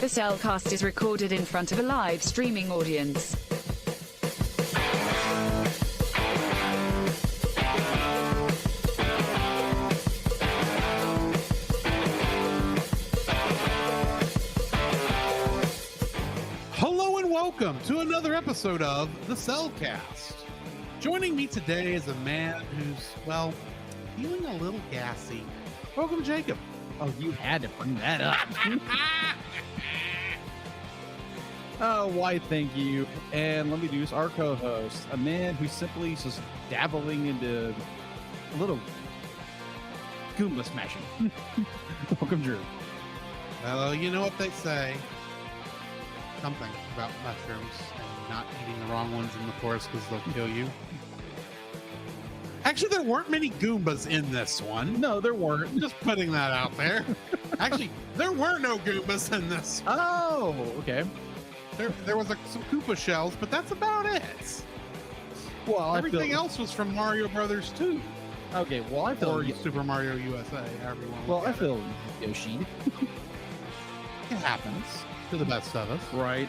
The Cellcast is recorded in front of a live streaming audience. Hello and welcome to another episode of The Cellcast. Joining me today is a man who's, well, feeling a little gassy. Welcome, Jacob. Oh, you had to bring that up. Oh, why, thank you. And let me introduce our co-host, a man who simply is just dabbling into a little Goomba smashing. Welcome, Drew. Well, you know what they say. Something about mushrooms and not eating the wrong ones in the forest because they'll kill you. Actually, there weren't many Goombas in this one. No, there weren't. Just putting that out there. Actually, there were no Goombas in this. Oh, okay. There was some Koopa shells, but that's about it. Well, Everything else was from Mario Brothers 2. Okay, well, I feel... Or Super Mario USA, however you want to Well, look I at feel Yoshi. it happens to the best of us. Right.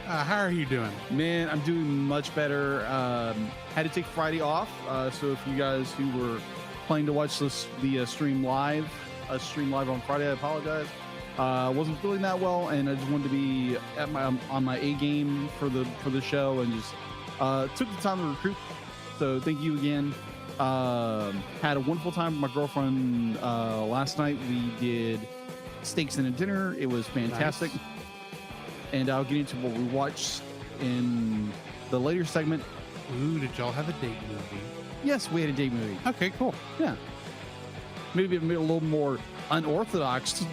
How are you doing? Man, I'm doing much better. Had to take Friday off, so if you guys who were planning to watch the stream live on Friday, I apologize. Wasn't feeling that well, and I just wanted to be at on my A game for the show, and just took the time to recruit. So thank you again. Had a wonderful time with my girlfriend last night. We did steaks and a dinner. It was fantastic. Nice. And I'll get into what we watched in the later segment. Ooh, did y'all have a date movie? Yes, we had a date movie. Okay, cool. Yeah. Maybe a little more unorthodox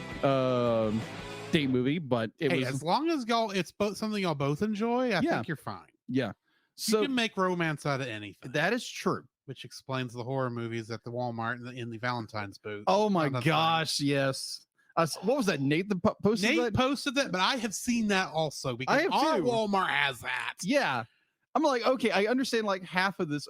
date movie, but it was... as long as it's something y'all both enjoy, I think you're fine. Yeah. So you can make romance out of anything. That is true. Which explains the horror movies at the Walmart in the Valentine's booth. Oh my gosh, yes. What was that? Nate posted that? Posted that, but I have seen that also because our Walmart has that. Yeah. I'm like, okay, I understand like half of this.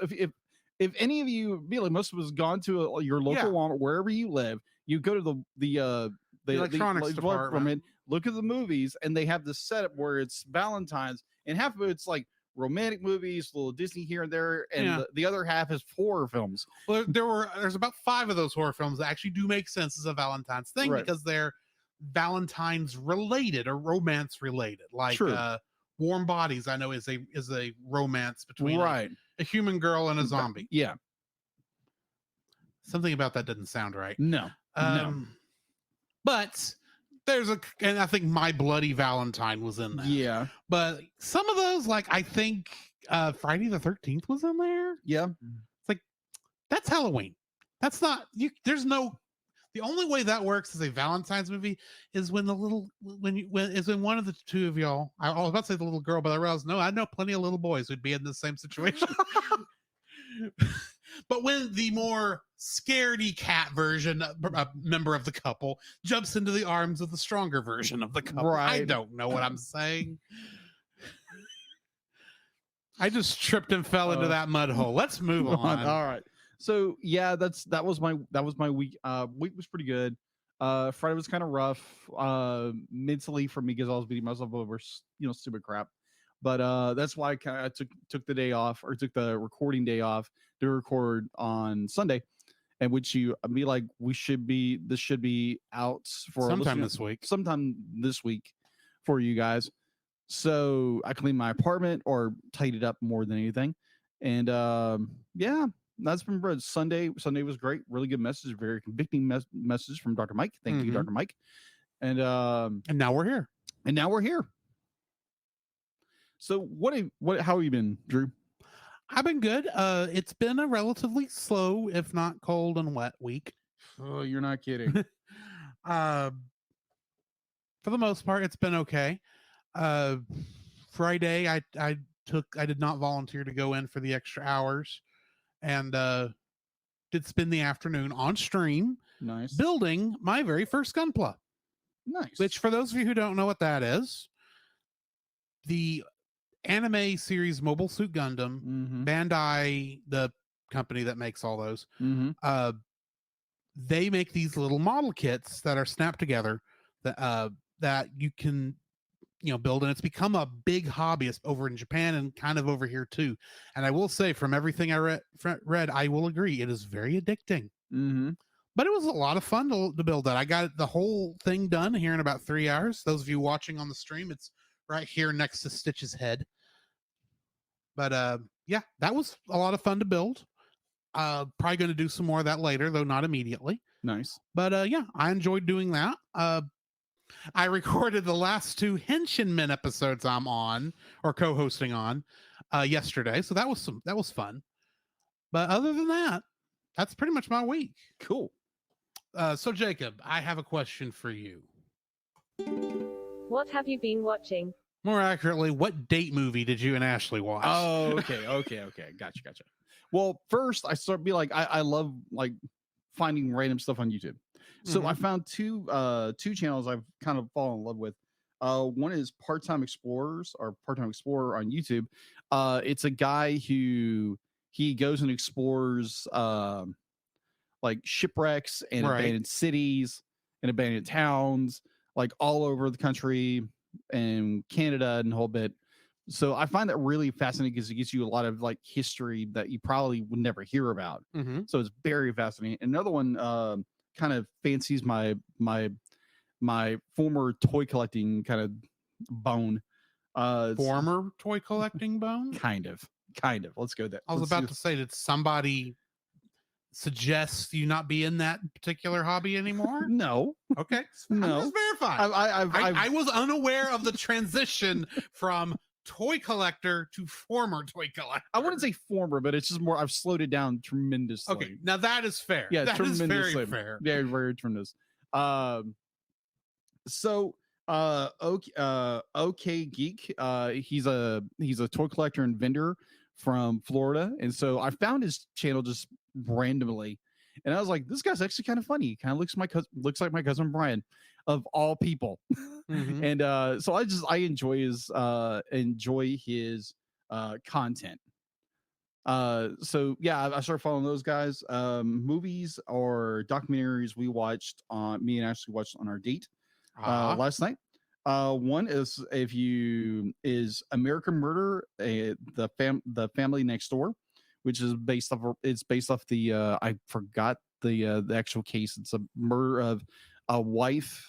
If any of you, like most of us gone to your local Walmart, wherever you live, you go to the electronics department, look at the movies, and they have this setup where it's Valentine's, and half of it's like romantic movies, a little Disney here and there, and the other half is horror films. Well, there's about 5 of those horror films that actually do make sense as a Valentine's thing because they're Valentine's related or romance related. Like Warm Bodies, I know is a romance between a human girl and a zombie. Yeah. Something about that doesn't sound right. No. But and I think My Bloody Valentine was in there. Yeah. But some of those, like I think Friday the 13th was in there. Yeah. It's like, that's Halloween. That's not the only way that works as a Valentine's movie is when when one of the two of y'all, I was about to say the little girl, but I realized, no, I know plenty of little boys who'd be in the same situation. But when the more scaredy cat version, a member of the couple, jumps into the arms of the stronger version of the couple. I don't know what I'm saying. I just tripped and fell into that mud hole. Let's move on. All right. So yeah, that was my week. Week was pretty good. Friday was kind of rough mentally for me because I was beating myself over stupid crap. But that's why I took the day off, or took the recording day off to record on Sunday, and which this should be out for sometime this week for you guys. So I cleaned my apartment or tidied up more than anything, and that's been good. Sunday was great. Really good message, very convicting message from Dr. Mike. Thank you, Dr. Mike. And now we're here. So how have you been, Drew? I've been good. It's been a relatively slow, if not cold and wet week. Oh, you're not kidding. For the most part, it's been okay. Friday, I did not volunteer to go in for the extra hours, and did spend the afternoon on stream. Nice. Building my very first Gunpla. Nice. Which, for those of you who don't know what that is, the anime series Mobile Suit Gundam, Bandai, the company that makes all those, they make these little model kits that are snapped together that that you can, build, and it's become a big hobby over in Japan and kind of over here too. And I will say, from everything I read, I will agree it is very addicting. Mm-hmm. But it was a lot of fun to build that. I got the whole thing done here in about 3 hours. Those of you watching on the stream, it's right here next to Stitch's head. But yeah, that was a lot of fun to build. Probably going to do some more of that later, though not immediately. Nice. But yeah, I enjoyed doing that. I recorded the last 2 Henshin Men episodes I'm on or co-hosting on yesterday, so that was fun. But other than that, that's pretty much my week. Cool. So Jacob, I have a question for you. What have you been watching? More accurately, what date movie did you and Ashley watch? Oh, okay. Gotcha. Well, first I start be like, I love like finding random stuff on YouTube. So I found two channels I've kind of fallen in love with. One is Part-Time Explorers or Part-Time Explorer on YouTube. It's a guy who he goes and explores like shipwrecks and abandoned cities and abandoned towns, like all over the country and Canada and the whole bit. So I find that really fascinating because it gives you a lot of like history that you probably would never hear about. Mm-hmm. So it's very fascinating. Another one kind of fancies my former toy collecting kind of bone. Former toy collecting bone? Kind of. Let's go there. I was about to say, did somebody suggest you not be in that particular hobby anymore? No. Okay. No. I'm just verifying. I was unaware of the transition from toy collector to former toy collector. I wouldn't say former, but it's just more. I've slowed it down tremendously. Okay, now that is fair. Yeah, that is tremendously. very fair. Very, very tremendous. OK Geek. He's a toy collector and vendor from Florida, and so I found his channel just randomly, and I was like, this guy's actually kind of funny. He kind of looks like my cousin Brian, of all people. Mm-hmm. And so I enjoy his content. So yeah, I started following those guys. Movies or documentaries we watched on me and Ashley watched on our date last night. One is American Murder, the Family Next Door, which is based off the I forgot the actual case. It's a murder of a wife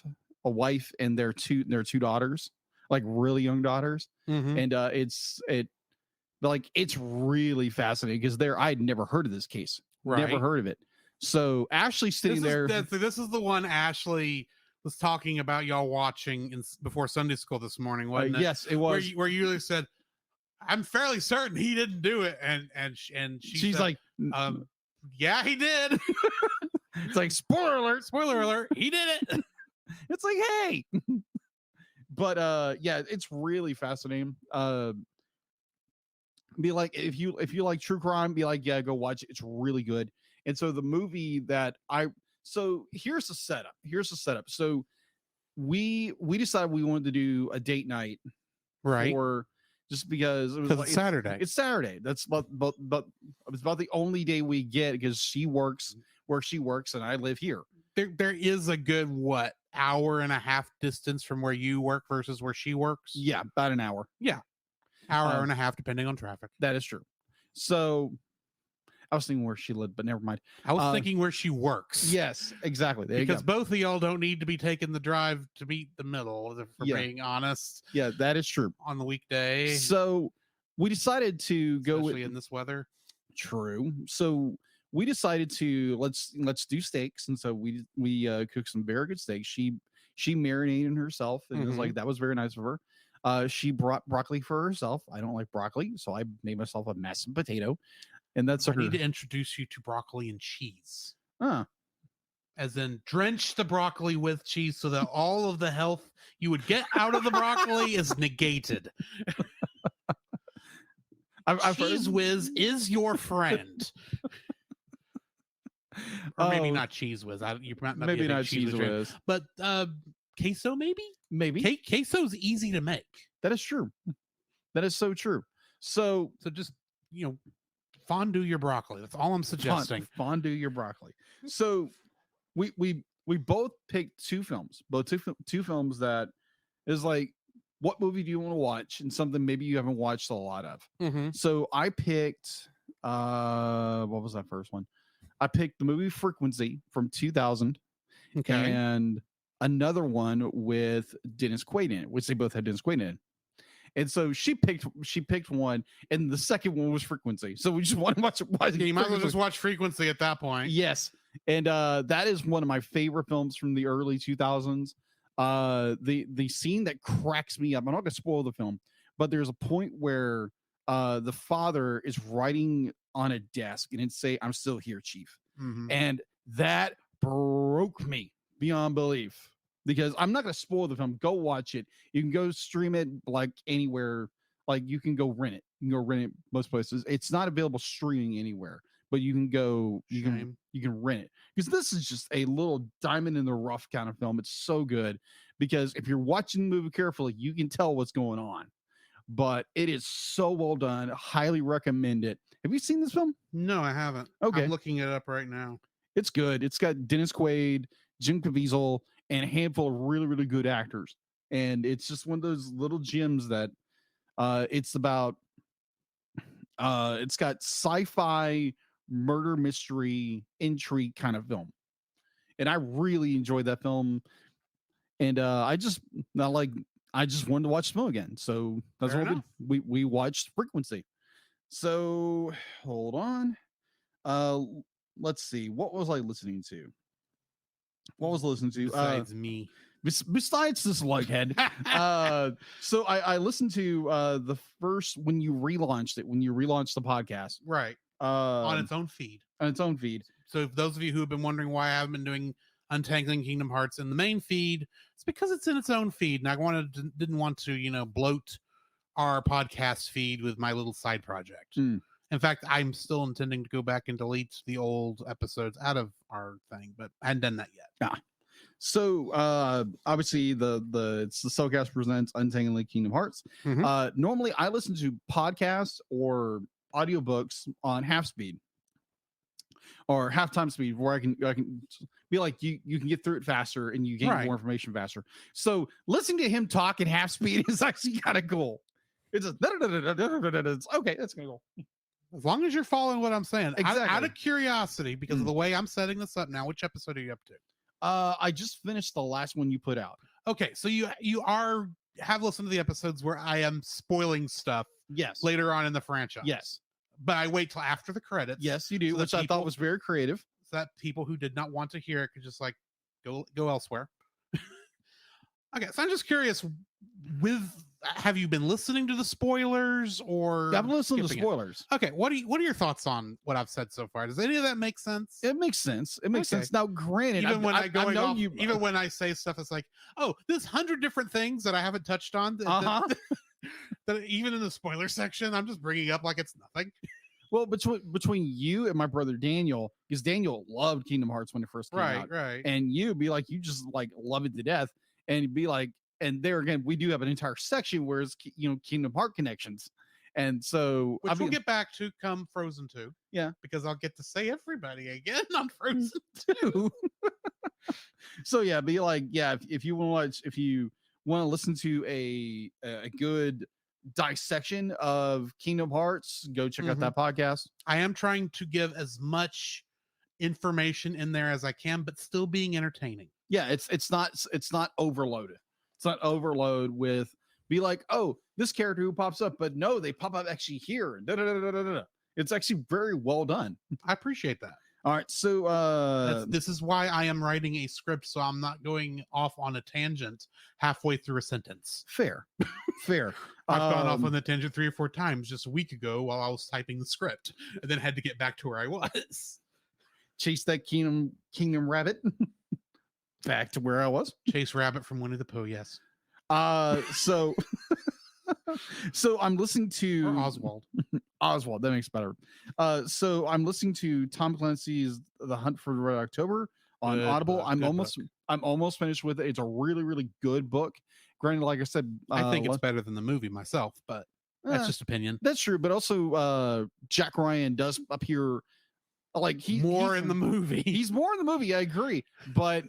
and their two daughters, like really young daughters. Mm-hmm. And it's really fascinating because I'd never heard of this case. Right. Never heard of it. So Ashley's sitting there. This is the one Ashley was talking about y'all watching before Sunday school this morning, wasn't it? Yes, it was. Where you said, I'm fairly certain he didn't do it. And she's said, like, yeah, he did. It's like, spoiler alert, he did it. It's like, hey. But yeah, it's really fascinating. Be like, if you like true crime, be like, yeah, go watch it. It's really good. And so the movie here's the setup. So we decided we wanted to do a date night, right? Or just because it was it's Saturday. It's Saturday. That's but it's about the only day we get because she works where she works and I live here. There is a good hour and a half distance from where you work versus where she works. Yeah, about an hour. Yeah, hour and a half depending on traffic. That is true. So I was thinking where she lived, but never mind. I was thinking where she works. Yes, exactly. There because you go. both of y'all don't need to be taking the drive to meet the middle, for being honest. Yeah, that is true. On the weekday. So we decided to go in this weather. True. So we decided to let's do steaks, and so we cooked some very good steaks. She marinated herself, and it was like that was very nice of her. She brought broccoli for herself. I don't like broccoli, so I made myself a mashed potato. And that's I need to introduce you to broccoli and cheese. As in drench the broccoli with cheese so that all of the health you would get out of the broccoli is negated. Cheese Whiz is your friend. Or maybe not Cheese Whiz. You might not maybe be not Cheese Whiz. But queso maybe? Maybe. Queso's easy to make. That is true. That is so true. So just, fondue your broccoli. That's all I'm suggesting. Fondue your broccoli. So we both picked two films, two films that is like, what movie do you want to watch, and something maybe you haven't watched a lot of. Mm-hmm. So I picked what was that first one? I picked the movie Frequency from 2000 Okay. and another one with Dennis Quaid in it, which they both had Dennis Quaid in it. And so she picked one, and the second one was Frequency. So we just want to watch Yeah, you might as well just watch Frequency at that point. Yes. And that is one of my favorite films from the early 2000s. The scene that cracks me up, I'm not gonna spoil the film, but there's a point where the father is writing on a desk and it say, "I'm still here, Chief." Mhm. And that broke me beyond belief, because I'm not going to spoil the film. Go watch it. You can go stream it like anywhere. Like you can go rent it. You can go rent it most places. It's not available streaming anywhere, but you can go. You can rent it, because this is just a little diamond in the rough kind of film. It's so good because if you're watching the movie carefully, you can tell what's going on. But it is so well done. Highly recommend it. Have you seen this film? No, I haven't. Okay. I'm looking it up right now. It's good. It's got Dennis Quaid, Jim Caviezel, and a handful of really, really good actors. And it's just one of those little gems that it's about. It's got sci-fi murder mystery intrigue kind of film. And I really enjoyed that film. And I just wanted to watch the film again. So that's Fair what enough. we watched Frequency. So hold on. Let's see. What was I listening to? What was I listening to? Besides me. Besides this lughead. So I listened to the first, when you relaunched the podcast. Right. On its own feed. On its own feed. So if those of you who have been wondering why I haven't been doing Untangling Kingdom Hearts in the main feed, it's because it's in its own feed, and I didn't want to, bloat our podcast feed with my little side project. Mm. In fact, I'm still intending to go back and delete the old episodes out of our thing, but I hadn't done that yet. So obviously it's the Cellcast presents Untangling Kingdom Hearts. Mhm. Normally I listen to podcasts or audiobooks on half speed or halftime speed, where I can be like, you can get through it faster and you gain Right. more information faster. So listening to him talk at half speed is actually kind of cool. It's just okay, that's gonna go. As long as you're following what I'm saying. Out Exactly. of curiosity, because of the way I'm setting this up now, which episode are you up to? I just finished the last one you put out. Okay, so you have listened to the episodes where I am spoiling stuff Yes. later on in the franchise. Yes. But I wait till after the credits. Yes, you do, So that which I thought people- was very creative. So that people who did not want to hear it could just like go elsewhere. Okay, so I'm just curious, have you been listening to the spoilers or I've listened to skipping it? spoilers. Okay, what are your thoughts on what I've said so far? Does any of that make sense? It makes sense. It makes Okay. sense. Now, granted, Even when I know off, you, even when I say stuff, it's like, oh, there's 100 different things that I haven't touched on. That even in the spoiler section, I'm just bringing up like it's nothing. well, between you and my brother Daniel, because Daniel loved Kingdom Hearts when it first came out, Right. and you be like, you just like love it to death, and you'd be like, and there again, we do have an entire section where it's Kingdom Heart connections, and so Which we'll get back to come Frozen 2. Yeah. Because I'll get to say everybody again on Frozen 2. So yeah, be like, yeah, if you want to listen to a good dissection of Kingdom Hearts, go check out that podcast. I am trying to give as much information in there as I can, but still being entertaining. Yeah, it's not overloaded. It's not overload with be like, oh, this character who pops up, but no, they pop up actually here. It's actually very well done. I appreciate that. All right, so This is why I am writing a script, so I'm not going off on a tangent halfway through a sentence. fair. I've gone off on the tangent 3 or 4 times just a week ago while I was typing the script, and then had to get back to where I was. Chase that kingdom rabbit back to where I was. Chase Rabbit from Winnie the Pooh, yes. So so I'm listening to Or Oswald. Oswald, that makes it better. So I'm listening to Tom Clancy's The Hunt for Red October on Good Audible. book, I'm good almost finished with it. It's a really, really good book. Granted, like I said, I think it's better than the movie myself, but that's just opinion. that's true. But also, Jack Ryan does appear like More in the movie. He's more in the movie. I agree, but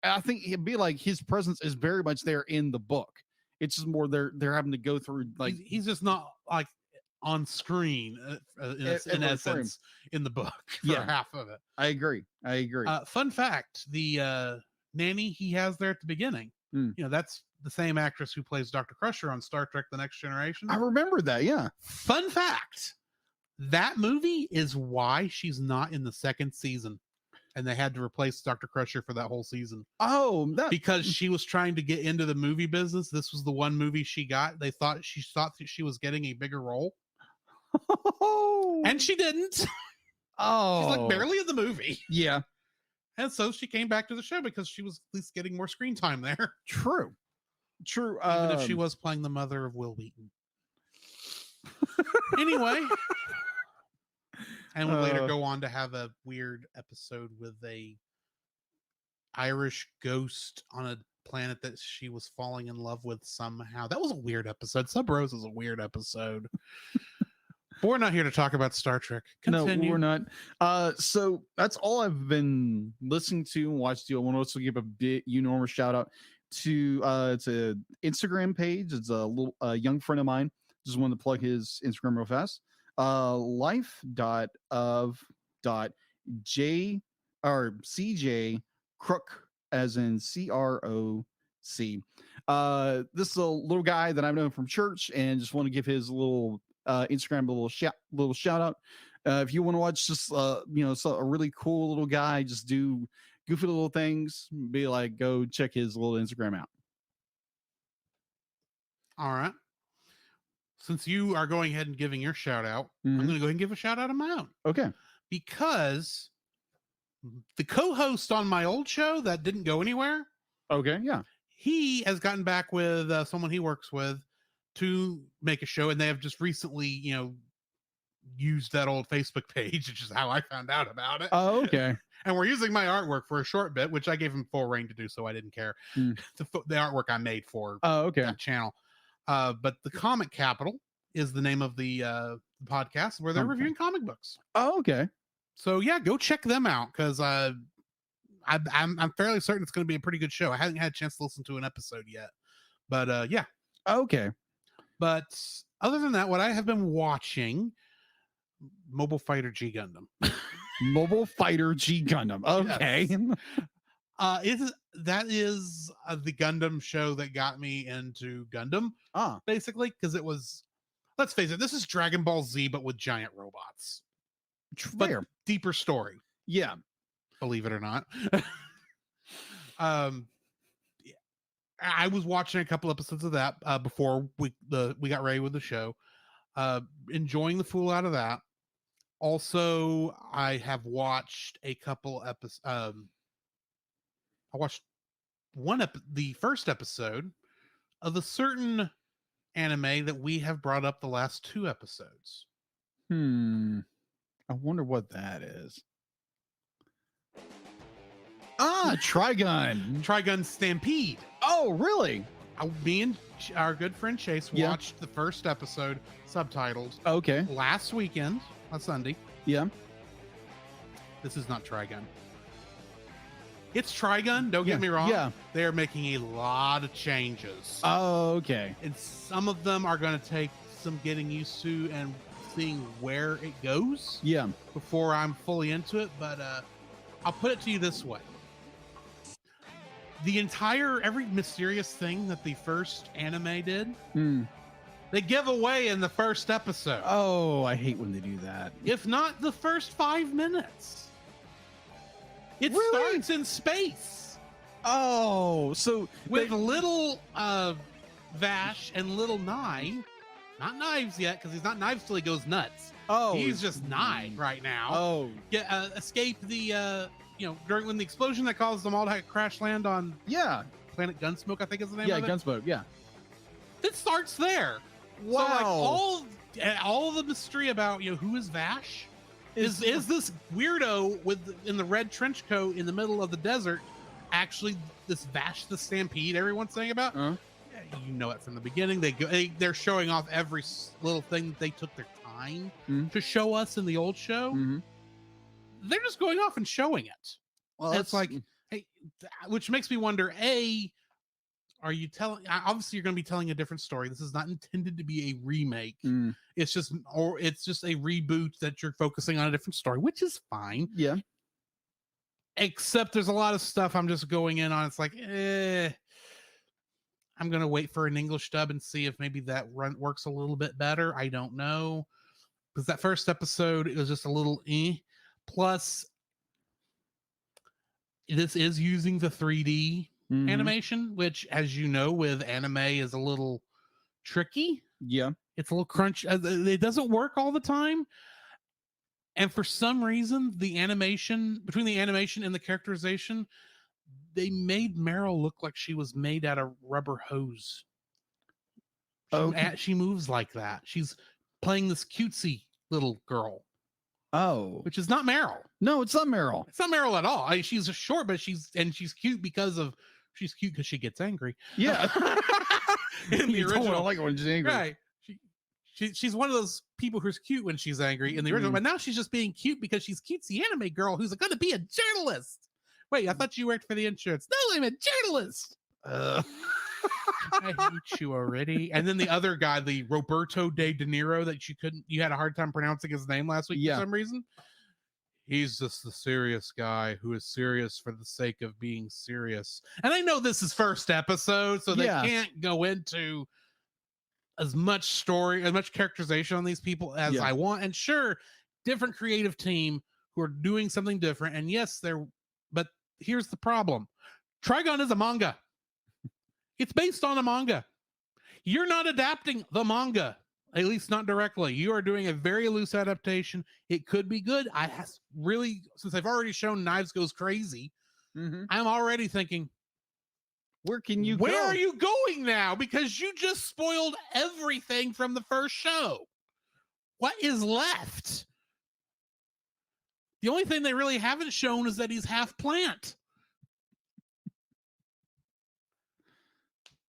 I think it'd be like his presence is very much there in the book. It's just more they're having to go through like he's just not like on screen in every frame. essence in the book for Yeah. half of it. I agree. Fun fact: the nanny he has there at the beginning, that's the same actress who plays Dr. Crusher on Star Trek: The Next Generation. I remember that. Yeah. Fun fact: that movie is why she's not in the second season, and they had to replace Dr. Crusher for that whole season. Oh, that Because she was trying to get into the movie business. This was the one movie she got. They thought that she was getting a bigger role, and she didn't. She's like barely in the movie. Yeah. And so she came back to the show because she was at least getting more screen time there. True. Even if she was playing the mother of Will Wheaton. Anyway. And would later go on to have a weird episode with a Irish ghost on a planet that she was falling in love with somehow. That was a weird episode. Sub Rose is a weird episode. But we're not here to talk about Star Trek. Continue. No, we're not. So that's all I've been listening to and watched. I want to also give a bit enormous shout out to it's a Instagram page. It's a little young friend of mine. Just wanted to plug his Instagram real fast. Life.of.j or CJ Crook, as in CROC. This is a little guy that I've known from church, and just want to give his little Instagram a little shout out. If you want to watch just a really cool little guy just do goofy little things, be like, go check his little Instagram out. All right. Since you are going ahead and giving your shout out, I'm going to go ahead and give a shout out of my own. Okay. Because the co-host on my old show that didn't go anywhere, okay, yeah, he has gotten back with someone he works with to make a show, and they have just recently, used that old Facebook page, which is how I found out about it. Oh, okay. And we're using my artwork for a short bit, which I gave him full reign to do, so I didn't care. The artwork I made for that channel. But the Comic Capital is the name of the podcast where they're reviewing comic books. Oh, okay. So yeah, go check them out because I'm fairly certain it's going to be a pretty good show. I haven't had a chance to listen to an episode yet, but yeah. Okay. But other than that, what I have been watching, Mobile Fighter G Gundam. Mobile Fighter G Gundam. Okay. Yes. That is the Gundam show that got me into Gundam. Basically, because it was, let's face it, this is Dragon Ball Z, but with giant robots. But deeper story. Yeah. Believe it or not. I was watching a couple episodes of that before we got ready with the show. Enjoying the fool out of that. Also, I have watched a couple episodes. I watched the first episode of a certain anime that we have brought up the last 2 episodes. I wonder what that is. Trigun Stampede. Oh, really? Me and our good friend Chase watched the first episode subtitled. Okay. Last weekend on Sunday. Yeah. This is not Trigun. It's Trigun, don't get me wrong. Yeah. They are making a lot of changes. Oh, okay. And some of them are going to take some getting used to and seeing where it goes. Yeah. Before I'm fully into it. But I'll put it to you this way. Every mysterious thing that the first anime did, they give away in the first episode. Oh, I hate when they do that. If not the first 5 minutes. It starts in space. Oh, so with little Vash and little Nye, not Knives yet, because he's not Knives till he goes nuts. Oh, he's just Nye right now. Oh, escape the during when the explosion that caused them all to crash land on Planet Gunsmoke, I think is the name of it. Gunsmoke, yeah. It starts there. Wow. So like all the mystery about who is Vash. Is this weirdo in the red trench coat in the middle of the desert actually this Vash the Stampede everyone's saying about? You know it from the beginning. They're showing off every little thing that they took their time to show us in the old show. They're just going off and showing it. Well, it's like, hey, which makes me wonder: A, are you telling? Obviously, you're going to be telling a different story. This is not intended to be a remake. Mm, It's just a reboot that you're focusing on a different story, which is fine. yeah. Except there's a lot of stuff I'm just going in on. It's like, I'm going to wait for an English dub and see if maybe that works a little bit better. I don't know. Because that first episode, it was just a little Plus, this is using the 3D Mhm. animation, which, as you know, with anime is a little tricky. Yeah. It's a little crunch. It doesn't work all the time. And for some reason, the animation between the animation and the characterization, they made Meryl look like she was made out of rubber hose. She moves like that. She's playing this cutesy little girl, Oh. which is not Meryl. No, it's not Meryl. It's not Meryl at all. She's short, but she's cute because she gets angry. Yeah. In the You don't wanna original, like it when she's angry. right? She's one of those people who's cute when she's angry in the original, but now she's just being cute because she's cutesy anime girl who's going to be a journalist. Wait, I thought you worked for the insurance. No, I'm a journalist. I hate you already. And then the other guy, the Roberto De Niro, that you had a hard time pronouncing his name last week for some reason. He's just the serious guy who is serious for the sake of being serious. And I know this is first episode, so they can't go into as much story, as much characterization on these people as I want. And sure, different creative team who are doing something different. And yes, but here's the problem. Trigun is a manga. It's based on a manga. You're not adapting the manga, at least not directly. You are doing a very loose adaptation. It could be good. Since I've already shown Knives Goes Crazy, I'm already thinking, where are you going now? Because you just spoiled everything from the first show. What is left? The only thing they really haven't shown is that he's half plant.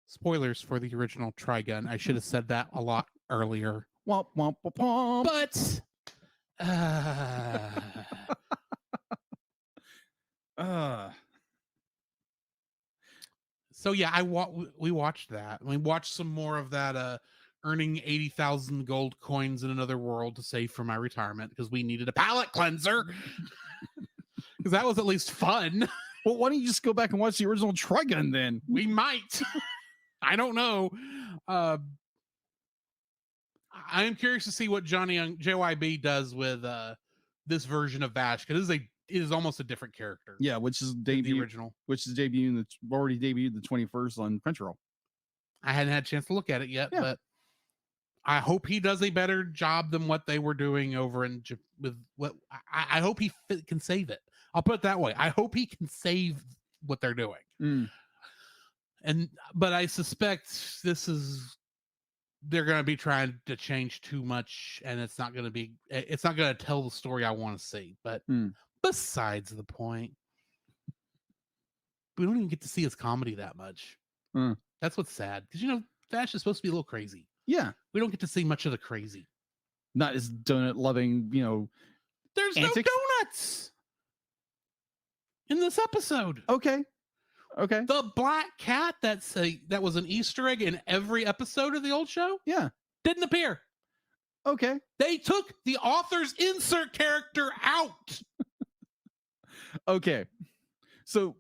Spoilers for the original Trigun. I should have said that a lot earlier. Womp, womp, womp, womp. But so yeah, we watched that. We watched some more of that earning 80,000 gold coins in another world to save for my retirement because we needed a palate cleanser. Because that was at least fun. Well, why don't you just go back and watch the original Trigun then? We might. I don't know. I am curious to see what Johnny Young JYB does with this version of Vash, because it is almost a different character. Yeah, which is the original, which is already debuted the 21st on Crunchyroll. I hadn't had a chance to look at it yet, but I hope he does a better job than what they were doing over in I hope he can save it. I'll put it that way. I hope he can save what they're doing. But I suspect they're going to be trying to change too much, and it's not going to tell the story I want to see. But besides the point, we don't even get to see his comedy that much. That's what's sad, because Vash is supposed to be a little crazy. Yeah, we don't get to see much of the crazy. Not as donut loving, There's antics. No donuts in this episode. Okay. The black cat that was an Easter egg in every episode of the old show. Yeah, didn't appear. Okay, they took the author's insert character out. Okay, so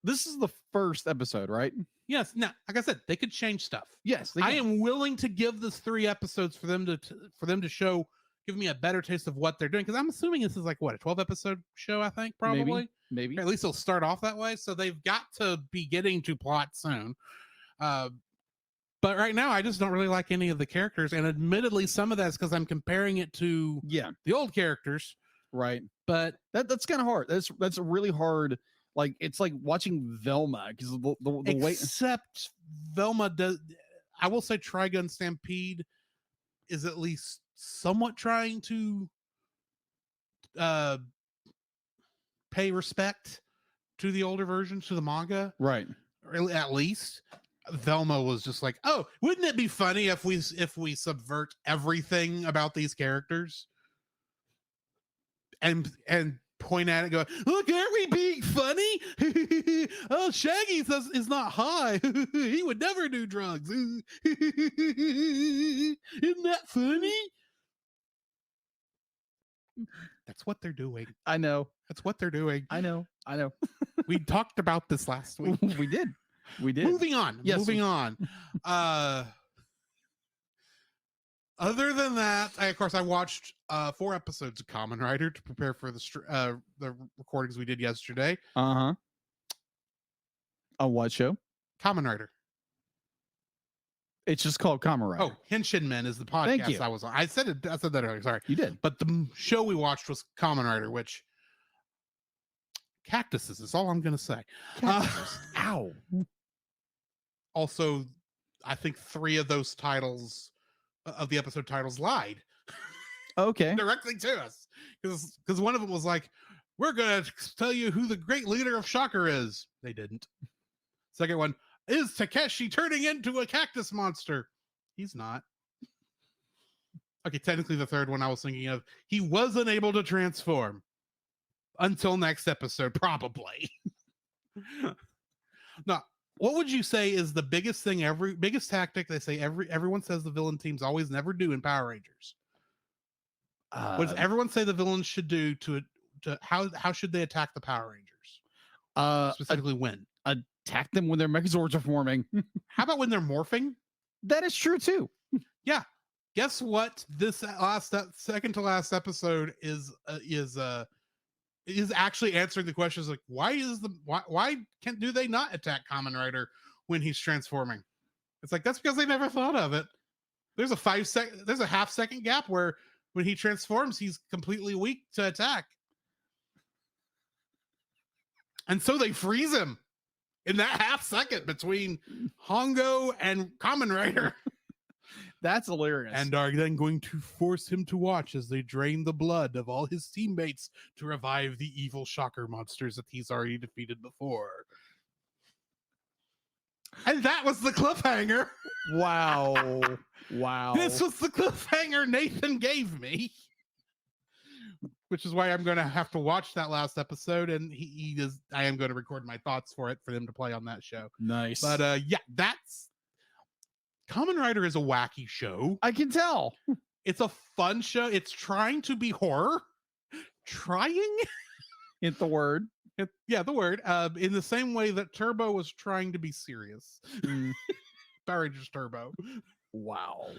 this is the first episode, right? Yes. Now, like I said, they could change stuff. Yes, I am willing to give this 3 episodes for them to show, give me a better taste of what they're doing, because I'm assuming this is like what, a 12 episode show. I think probably. Maybe. Or at least it'll start off that way. So they've got to be getting to plot soon. But right now, I just don't really like any of the characters. And admittedly, some of that's because I'm comparing it to the old characters. Right. But that's kind of hard. That's a really hard. Like, it's like watching Velma, because the way. Except Velma does. I will say Trigun Stampede is at least somewhat trying to pay respect to the older versions, to the manga, right? Or at least Velma was just like, oh, wouldn't it be funny if we subvert everything about these characters and point at it, go, "Look, aren't we being funny? Oh, Shaggy is not high. He would never do drugs. Isn't that funny?" That's what they're doing. I know. That's what they're doing. I know. We talked about this last week. We did. Moving on. Yes. Moving on. Other than that, of course, I watched 4 episodes of Kamen Rider to prepare for the recordings we did yesterday. On what show? Kamen Rider. It's just called Kamen Rider. Oh, Henshin Men is the Thank podcast you. I was on. I said that earlier. Sorry. You did. But the show we watched was Kamen Rider, which cactuses is all I'm going to say. Ow. Also, I think 3 of those titles of the episode titles lied Okay. directly to us, because one of them was like, "We're going to tell you who the great leader of Shocker is." They didn't. Second one, "Is Takeshi turning into a cactus monster?" He's not. Okay, technically the third one I was thinking of, he was unable to transform until next episode, probably. Now, what would you say is the biggest thing, biggest tactic they say everyone says the villain teams always never do in Power Rangers? What does everyone say the villains should do to how should they attack the Power Rangers? Specifically when? Attack them when their Megazords are forming. How about when they're morphing? That is true too. Yeah. Guess what? This second to last episode is actually answering the questions like, why do they not attack Kamen Rider when he's transforming? It's like, that's because they never thought of it. There's a half-second gap where when he transforms, he's completely weak to attack. And so they freeze him in that half second between Hongo and Kamen Rider. That's hilarious. And are then going to force him to watch as they drain the blood of all his teammates to revive the evil Shocker monsters that he's already defeated before. And that was the cliffhanger. Wow. Wow. This was the cliffhanger Nathan gave me. Which is why I'm going to have to watch that last episode, and I am going to record my thoughts for them to play on that show. Nice. But yeah, that's Kamen Rider is a wacky show. I can tell. It's a fun show. It's trying to be horror. Trying? Hit the word. Yeah, the word. In the same way that Turbo was trying to be serious. Power Rangers Turbo. Wow.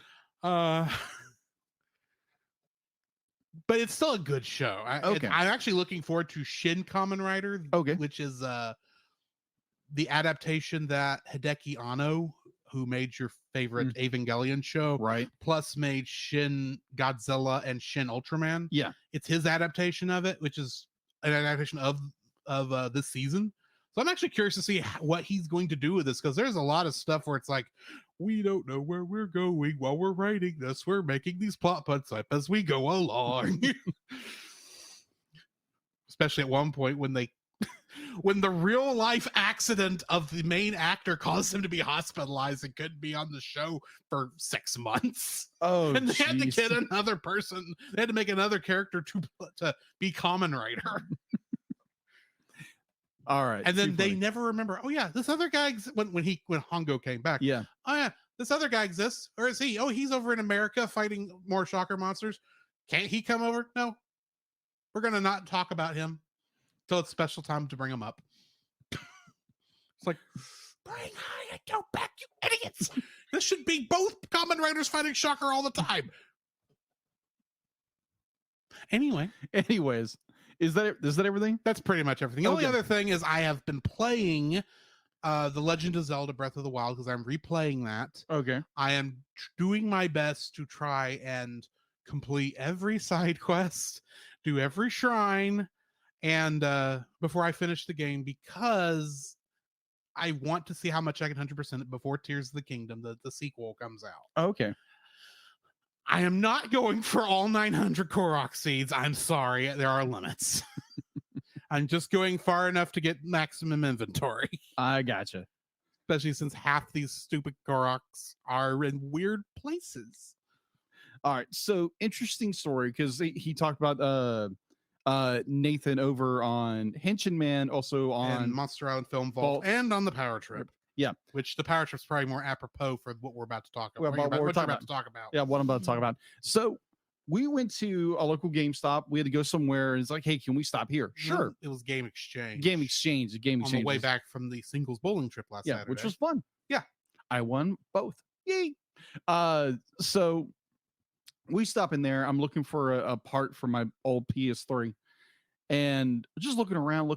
But it's still a good show. Okay. I'm actually looking forward to Shin Kamen Rider, Okay. which is the adaptation that Hideki Anno, who made your favorite Evangelion show, Right. plus made Shin Godzilla and Shin Ultraman. Yeah. It's his adaptation of it, which is an adaptation of this season. So I'm actually curious to see what he's going to do with this, because there's a lot of stuff where it's like, we don't know where we're going while we're writing this. We're making these plot points up as we go along. Especially at one point when the real life accident of the main actor caused him to be hospitalized and couldn't be on the show for 6 months. Oh, And they had to jeez. get another person. They had to make another character to be Kamen Rider. All right. And then too they funny. never remember, oh yeah, this other guy when Hongo came back. Yeah. Oh yeah, this other guy exists. Or is he? Oh, he's over in America fighting more Shocker monsters. Can't he come over? No. We're gonna not talk about him till it's special time to bring him up. It's like, bring Hayato back, you idiots. This should be both Kamen Riders fighting Shocker all the time. Anyways, is that everything? That's pretty much everything. The only Okay. other thing is I have been playing The Legend of Zelda Breath of the Wild, because I'm replaying that. Okay. I am doing my best to try and complete every side quest, do every shrine, and before I finish the game, because I want to see how much I can 100% it before Tears of the Kingdom, the sequel, comes out. Okay. I am not going for all 900 Korok seeds. I'm sorry, there are limits. I'm just going far enough to get maximum inventory, I gotcha. especially since half these stupid Koroks are in weird places. All right. So interesting story, because he talked about Nathan over on Henshin Man, also on on Monster Island Film Vault, Vault. and on the Power Trip. Yeah. Which the Power Trip's probably more apropos for what we're about to talk Well, about. what we're What you're talking about to talk about. Yeah, what I'm about to talk about. So we went to a local GameStop. We had to go somewhere, and it's like, hey, can we stop here? Sure. It was Game Exchange. Game Exchange. The Game on Exchange the way was- back from the singles bowling trip last yeah, Saturday. which was fun. Yeah. I won both. Yay. So we stop in there. I'm looking for a part for my old PS3. And just looking around,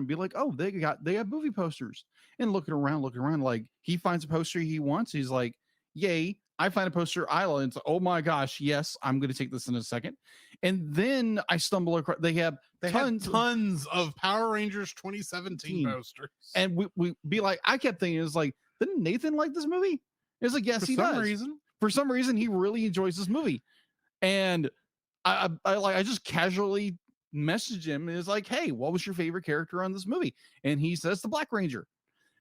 be like, oh, they have movie posters. And looking around, like he finds a poster he wants. He's like, yay, I find a poster I like. It's, oh my gosh, yes, I'm gonna take this in a second. And then I stumble across they had tons of Power Rangers 2017 posters. And we be like, I kept thinking, it's like, didn't Nathan like this movie? It's like, yes, he does. For some reason, he really enjoys this movie. And I just casually messaged him and is like, hey, what was your favorite character on this movie? And he says the Black Ranger.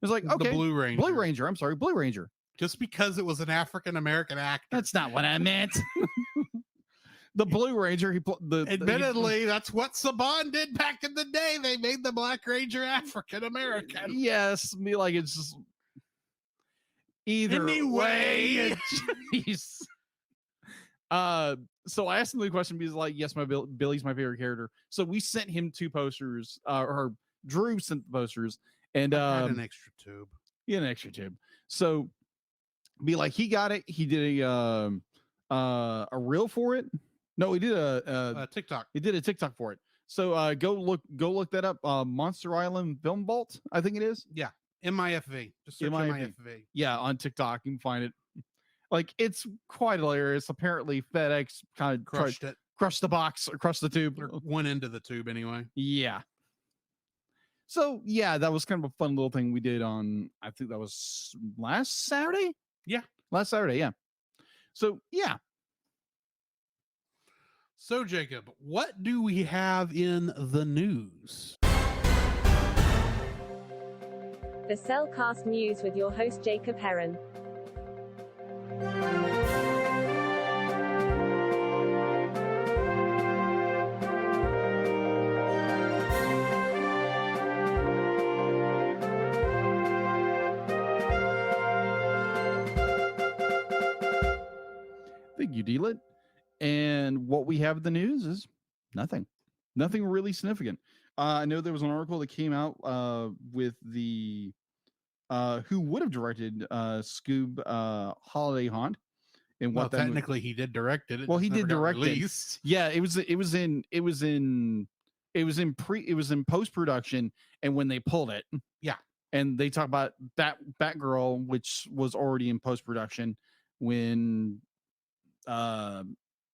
It's like, okay, the Blue Ranger. Blue Ranger. I'm sorry, Blue Ranger. Just because it was an African American actor. That's not what I meant. The Blue Ranger. Admittedly, that's what Saban did back in the day. They made the Black Ranger African American. Yes, me like it's just either anyway. Jeez. So I asked him the question. He's like, yes, Billy's my favorite character. So we sent him 2 posters. Or Drew sent the posters, and I had an extra tube. He had an extra tube. So be like, he got it. He did a reel for it. No, he did a TikTok. He did a TikTok for it. So go look that up. Monster Island Film Vault, I think it is. Yeah, MIFV. Just search MIFV. Yeah, on TikTok you can find it. Like, it's quite hilarious. Apparently FedEx kind of crushed the box, or crushed the tube, or went into the tube anyway. Yeah. So yeah, that was kind of a fun little thing we did on, I think that was last Saturday. Yeah, last Saturday. Yeah. So yeah. So Jacob, what do we have in the news? The Cellcast News with your host Jacob Heron. Thank you, D-Lit. And what we have in the news is nothing really significant. I know there was an article that came out with the who would have directed Scoob Holiday Haunt, and what technically he did direct it. Well, he did direct it. Yeah, it was in post production, and when they pulled it, yeah, and they talk about that Batgirl, which was already in post production when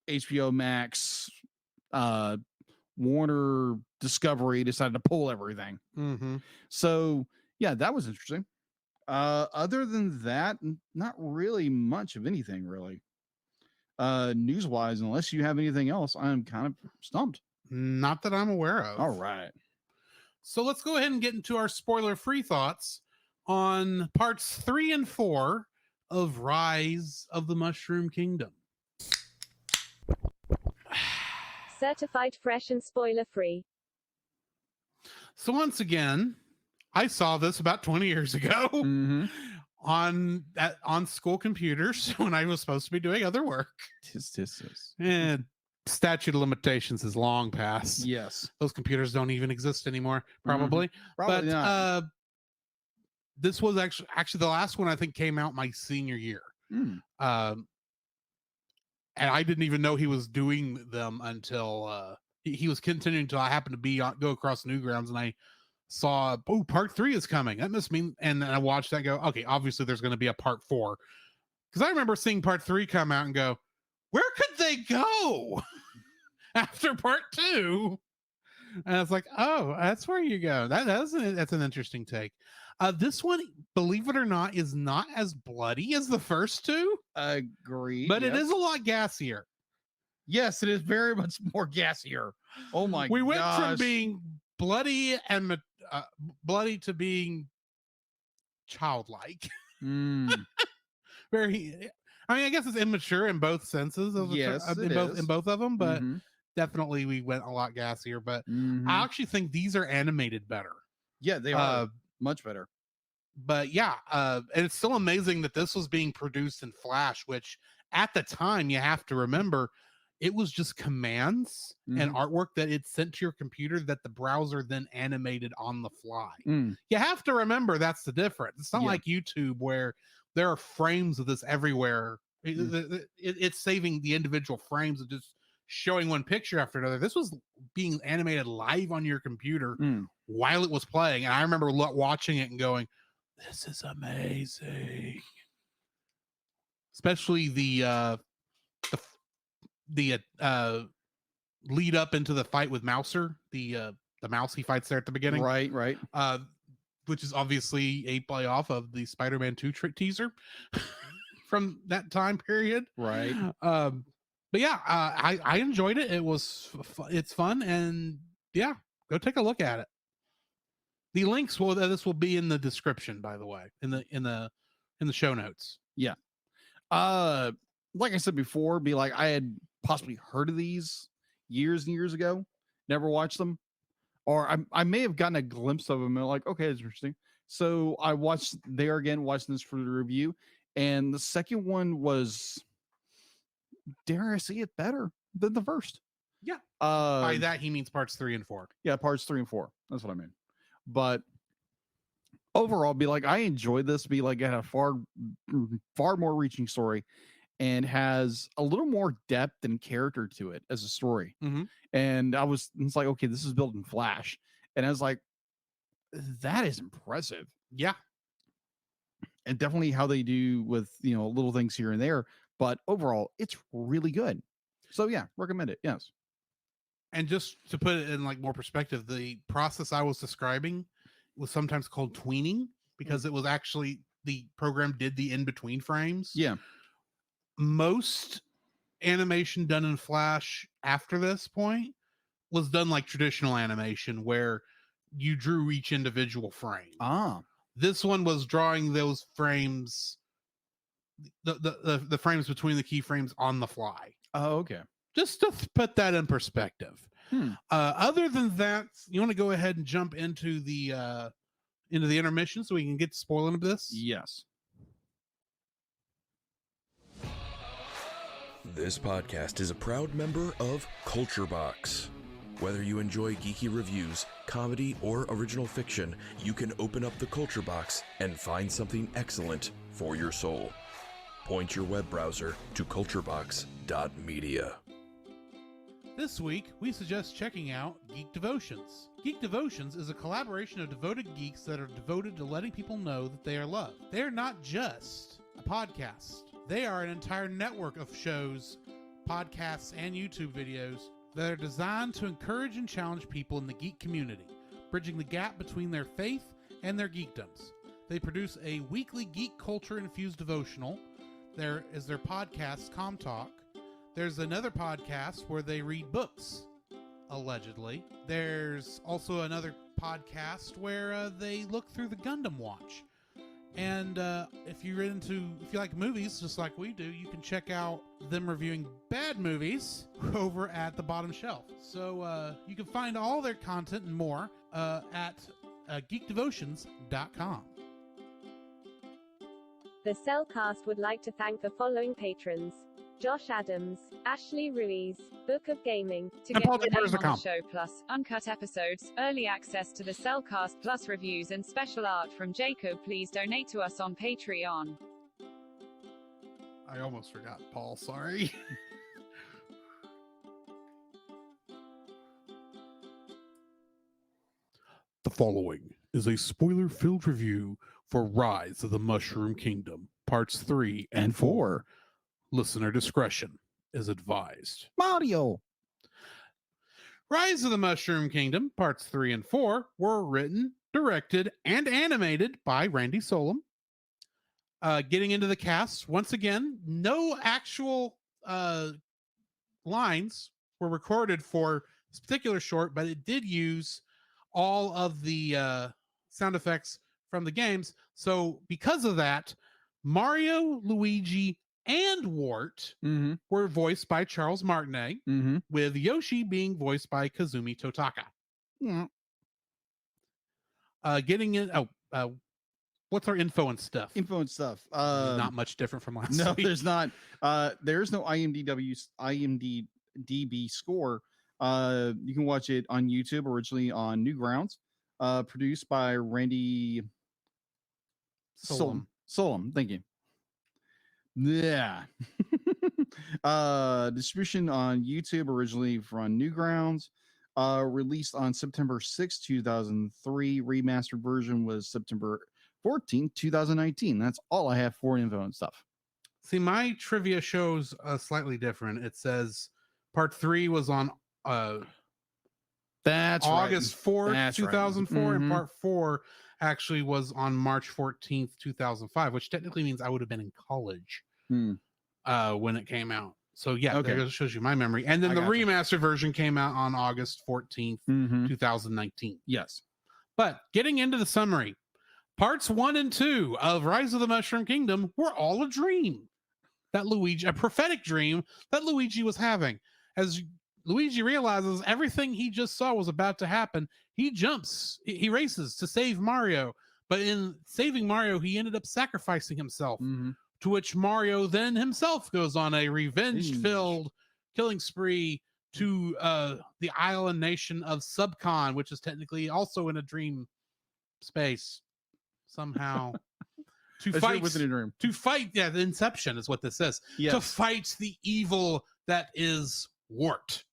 HBO Max, Warner Discovery decided to pull everything. Mm-hmm. So yeah, that was interesting. Other than that, not really much of anything really. News wise, unless you have anything else, I'm kind of stumped. Not that I'm aware of. All right. So let's go ahead and get into our spoiler-free thoughts on parts 3 and 4 of Rise of the Mushroom Kingdom. Certified fresh and spoiler-free. So once again, I saw this about 20 years ago on school computers when I was supposed to be doing other work. And statute of limitations is long past. Yes. Those computers don't even exist anymore, probably. Probably but not. This was actually the last one I think came out my senior year. And I didn't even know he was doing them until he was continuing until I happened to go across Newgrounds and I saw, oh, part 3 is coming. That must mean, and then I watched that and go, okay, obviously there's going to be a part 4. Because I remember seeing part 3 come out and go, where could they go after part 2? And I was like, oh, that's where you go. That's an interesting take. This one, believe it or not, is not as bloody as the first 2. Agreed. But it is a lot gassier. Yes, it is very much more gassier. Oh my god. We went from being bloody and bloody to being childlike. Very, I mean, I guess it's immature in both senses. Yes, in both of them, but definitely we went a lot gassier, but Mhm. I actually think these are animated better. Yeah, they are much better. But yeah, and it's still amazing that this was being produced in Flash, which at the time you have to remember it was just commands and Mhm. artwork that it sent to your computer that the browser then animated on the fly. Mm. You have to remember that's the difference. It's not Yeah. like YouTube where there are frames of this everywhere. It's saving the individual frames and just showing one picture after another. This was being animated live on your computer Mm. while it was playing, and I remember watching it and going, "This is amazing." Especially the lead up into the fight with Mouser, the mouse he fights there at the beginning, Right. which is obviously a play off of the Spider-Man 2 teaser from that time period. Right. But yeah, I enjoyed it. It was it's fun, and yeah, go take a look at it. The links this will be in the description, by the way, in the show notes. Yeah. Like I said before, I had possibly heard of these years and years ago, never watched them, or I may have gotten a glimpse of them and like, okay, it's interesting. So I watched watching this for the review, and the second one was, dare I say it, better than the first. Yeah. By that he means parts 3 and 4. Yeah, parts 3 and 4. That's what I mean. But overall, I enjoyed this. It had a far more reaching story, and has a little more depth and character to it as a story. Mhm. And it's like, okay, this is built in Flash, and I was like, that is impressive. Yeah. And definitely how they do with little things here and there, but overall, it's really good. So yeah, recommend it. Yes. And just to put it in more perspective, the process I was describing was sometimes called tweening because it was actually the program did the in between frames. Yeah. Most animation done in Flash after this point was done like traditional animation where you drew each individual frame. This one was drawing those frames, the frames between the keyframes on the fly. Oh, okay. Just to put that in perspective. Hmm. Other than that, you want to go ahead and jump into the intermission so we can get spoiling of this? Yes. This podcast is a proud member of Culture Box. Whether you enjoy geeky reviews, comedy, or original fiction, you can open up the Culture Box and find something excellent for your soul. Point your web browser to culturebox.media. This week, we suggest checking out Geek Devotions. Geek Devotions is a collaboration of devoted geeks that are devoted to letting people know that they are loved. They are not just a podcast. They are an entire network of shows, podcasts, and YouTube videos that are designed to encourage and challenge people in the geek community, bridging the gap between their faith and their geekdoms. They produce a weekly geek culture-infused devotional. There is their podcast, Com Talk. There's another podcast where they read books, allegedly. There's also another podcast where they look through the Gundam Watch. And if you like movies, just like we do, you can check out them reviewing bad movies over at the bottom shelf. So you can find all their content and more at geekdevotions.com. The Cellcast would like to thank the following patrons: Josh Adams, Ashley Ruiz, Book of Gaming. To And get your name on PaulTippers.com. the show, plus uncut episodes, early access to the Cellcast Plus reviews, and special art from Jacob, please donate to us on Patreon. I almost forgot Paul, sorry. The following is a spoiler-filled review for Rise of the Mushroom Kingdom, Parts 3 and 4. Listener discretion is advised. Mario. Rise of the Mushroom Kingdom, Parts 3 and 4 were written, directed, and animated by Randy Solom. Getting into the cast, once again, no actual lines were recorded for this particular short, but it did use all of the sound effects from the games. So because of that, Mario, Luigi, and Wart Mm-hmm. were voiced by Charles Martinet, Mm-hmm. with Yoshi being voiced by Kazumi Totaka. Yeah. Getting in. What's our info and stuff? Info and stuff. Not much different from last No, week. there's not. There's no IMDb score. You can watch it on YouTube, originally on Newgrounds. Produced by Randy Solom. Thank you. Yeah. Distribution on YouTube, originally from Newgrounds. Released on September 6, 2003. Remastered version was September 14, 2019. That's all I have for info and stuff. See, my trivia shows slightly different. It says part 3 was on That's August 4th, That's right. 2004, and Mhm. part 4 actually was on March 14th, 2005, which technically means I would have been in college Hmm. when it came out. So yeah, Okay. there shows you my memory. And then I the gotcha. remastered version came out on August 14th, Mhm. 2019. Yes. But getting into the summary, parts 1 and 2 of Rise of the Mushroom Kingdom were all a dream. A prophetic dream that Luigi was having. As Luigi realizes everything he just saw was about to happen, he races to save Mario. But in saving Mario, he ended up sacrificing himself, Mhm. to which Mario then himself goes on a revenge-filled killing spree to the island nation of Subcon, which is technically also in a dream space somehow. To fight within a dream. the Inception is what this is. Yes. To fight the evil that is Wart,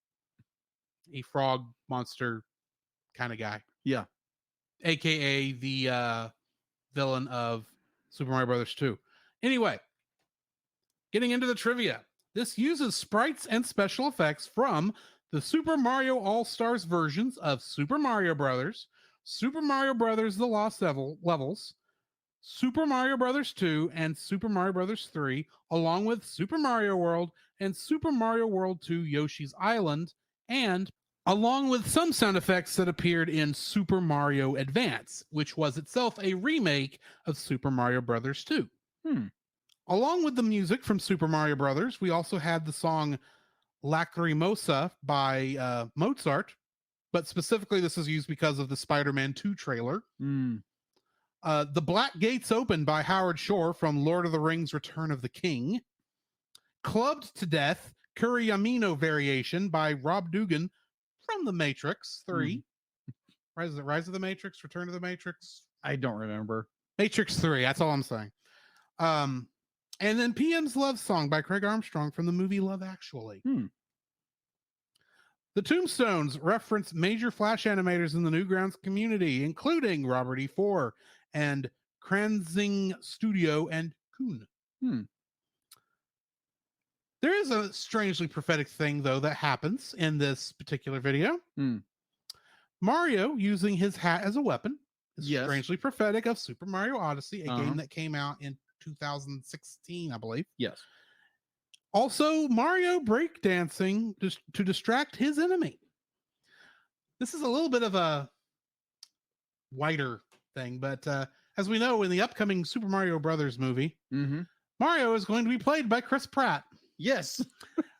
a frog monster kind of guy. Yeah. AKA the villain of Super Mario Brothers 2. Anyway, getting into the trivia. This uses sprites and special effects from the Super Mario All-Stars versions of Super Mario Brothers, Super Mario Brothers The Lost Levels, Super Mario Brothers 2, and Super Mario Brothers 3, along with Super Mario World and Super Mario World 2 Yoshi's Island, and along with some sound effects that appeared in Super Mario Advance, which was itself a remake of Super Mario Brothers 2. Along with the music from Super Mario Brothers, we also had the song Lacrimosa by Mozart, but specifically this is used because of the Spider-Man 2 trailer. Mm. The Black Gates Open by Howard Shore from Lord of the Rings Return of the King. Clubbed to Death, Kuriyamino Variation by Rob Dugan from The Matrix 3. Rise of the Matrix, Return of the Matrix? I don't remember. Matrix 3, that's all I'm saying. And then PM's Love Song by Craig Armstrong from the movie Love Actually. The Tombstones reference major Flash animators in the Newgrounds community, including Robert E. Four and Kranzing Studio and Kuhn. There is a strangely prophetic thing, though, that happens in this particular video. Mario using his hat as a weapon is Yes. strangely prophetic of Super Mario Odyssey, a Uh-huh. game that came out in 2016, I believe. Yes. Also, Mario breakdancing to distract his enemy. This is a little bit of a wider thing, but as we know, in the upcoming Super Mario Brothers movie, Mario is going to be played by Chris Pratt. Yes.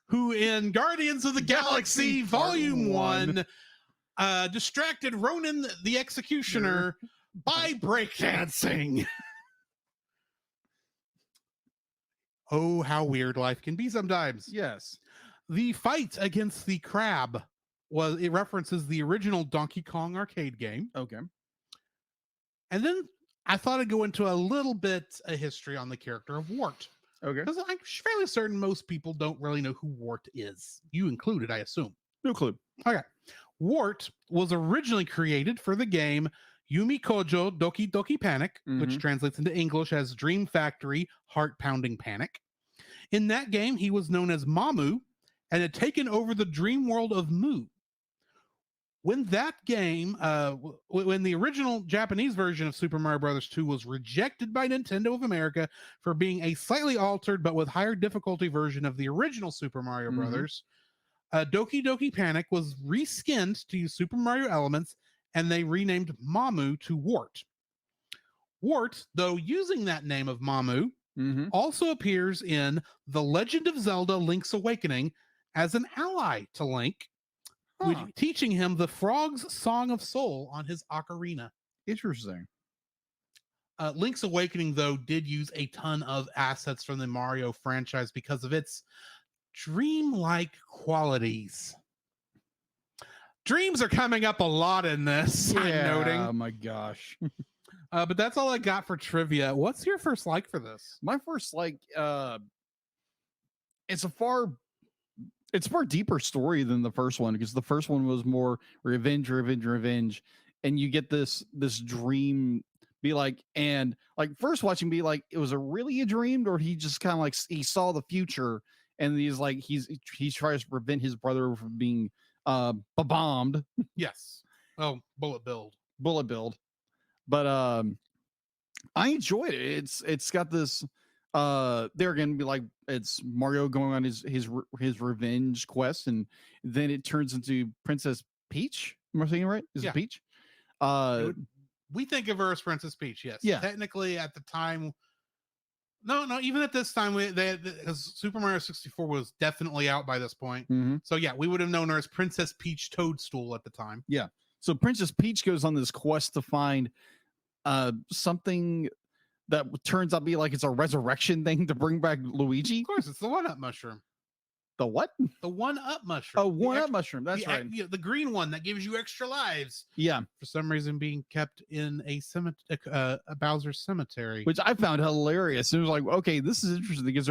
Who in Guardians of the Galaxy Volume 1 distracted Ronan the Executioner by breakdancing. Oh, how weird life can be sometimes. Yes. The fight against the crab it references the original Donkey Kong arcade game. Okay. And then I thought I'd go into a little bit of history on the character of Wart. Okay. Because I'm fairly certain most people don't really know who Wart is. You included, I assume. No clue. Okay. Wart was originally created for the game Yumi Kojo Doki Doki Panic, which translates into English as Dream Factory Heart Pounding Panic. In that game, he was known as Mamu and had taken over the dream world of Mu. When that game, when the original Japanese version of Super Mario Bros. 2 was rejected by Nintendo of America for being a slightly altered but with higher difficulty version of the original Super Mario Brothers, Doki Doki Panic was reskinned to use Super Mario elements, and they renamed Mamu to Wart. Wart, though using that name of Mamu, also appears in The Legend of Zelda Link's Awakening as an ally to Link, teaching him the Frog's Song of Soul on his ocarina. Interesting. Link's Awakening, though, did use a ton of assets from the Mario franchise because of its dreamlike qualities. Dreams are coming up a lot in this, I'm noting. Oh my gosh. But that's all I got for trivia. What's your first like for this? My first like it's a far deeper story than the first one, because the first one was more revenge, and you get this dream be like, and like first watching be like, it was really a dream, or he just kind of like he saw the future and he's like he tries to prevent his brother from being bombed. Yes. Oh, bullet build. But I enjoyed it. It's got this they're gonna be like, it's Mario going on his revenge quest, and then it turns into Princess Peach. Am I saying it right? Is it Peach? We think of her as Princess Peach, yes. Yeah. Technically, at the time, no. Even at this time, because Super Mario 64 was definitely out by this point. So yeah, we would have known her as Princess Peach Toadstool at the time. Yeah. So Princess Peach goes on this quest to find something that turns out to be like it's a resurrection thing to bring back Luigi. Of course, it's the one-up mushroom. The what? The one-up mushroom. Oh, one-up mushroom. That's right. The green one that gives you extra lives. Yeah. For some reason, being kept in a Bowser cemetery, which I found hilarious. It was like, okay, this is interesting because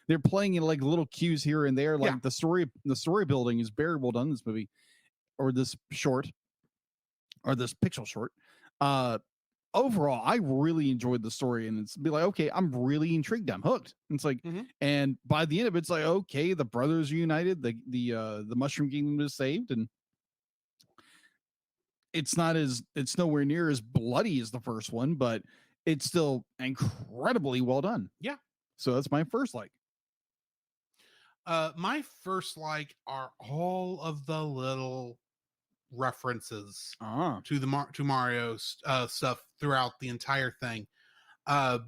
they're playing in like little cues here and there. Like the story building is very well done in this movie, or this short, or this pixel short. Overall, I really enjoyed the story, and it's be like, okay, I'm really intrigued. I'm hooked. And it's like, and by the end of it, it's like, okay, the brothers are united. The Mushroom Kingdom is saved, and it's nowhere near as bloody as the first one, but it's still incredibly well done. Yeah. So that's my first like. My first like are all of the little references to Mario's stuff throughout the entire thing. For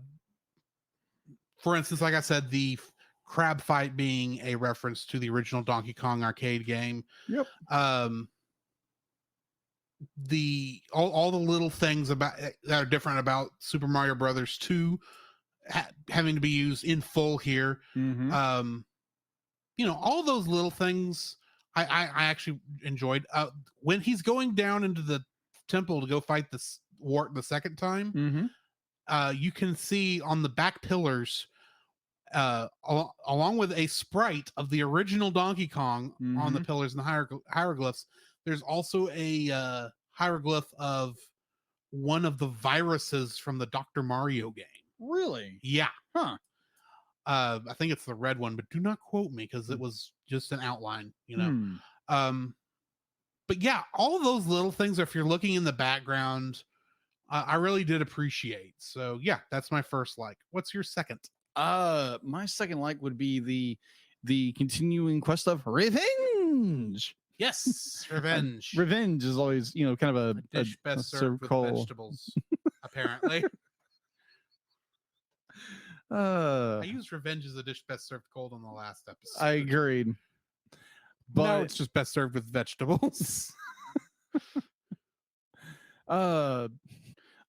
instance, like I said, the crab fight being a reference to the original Donkey Kong arcade game. Yep. All the little things about that are different about Super Mario Brothers 2 having to be used in full here. All those little things I actually enjoyed. When he's going down into the temple to go fight this wart the second time, you can see on the back pillars, along with a sprite of the original Donkey Kong on the pillars and the hieroglyphs, there's also a hieroglyph of one of the viruses from the Dr. Mario game. Really? Yeah. Huh. I think it's the red one, but do not quote me because it was just an outline, But yeah, all those little things, if you're looking in the background, I really did appreciate. So yeah, that's my first like. What's your second? My second like would be the continuing quest of revenge. Yes, revenge. Revenge is always, kind of a dish best served with vegetables, apparently. I used revenge as a dish best served cold on the last episode. I agreed. But now it's just best served with vegetables. All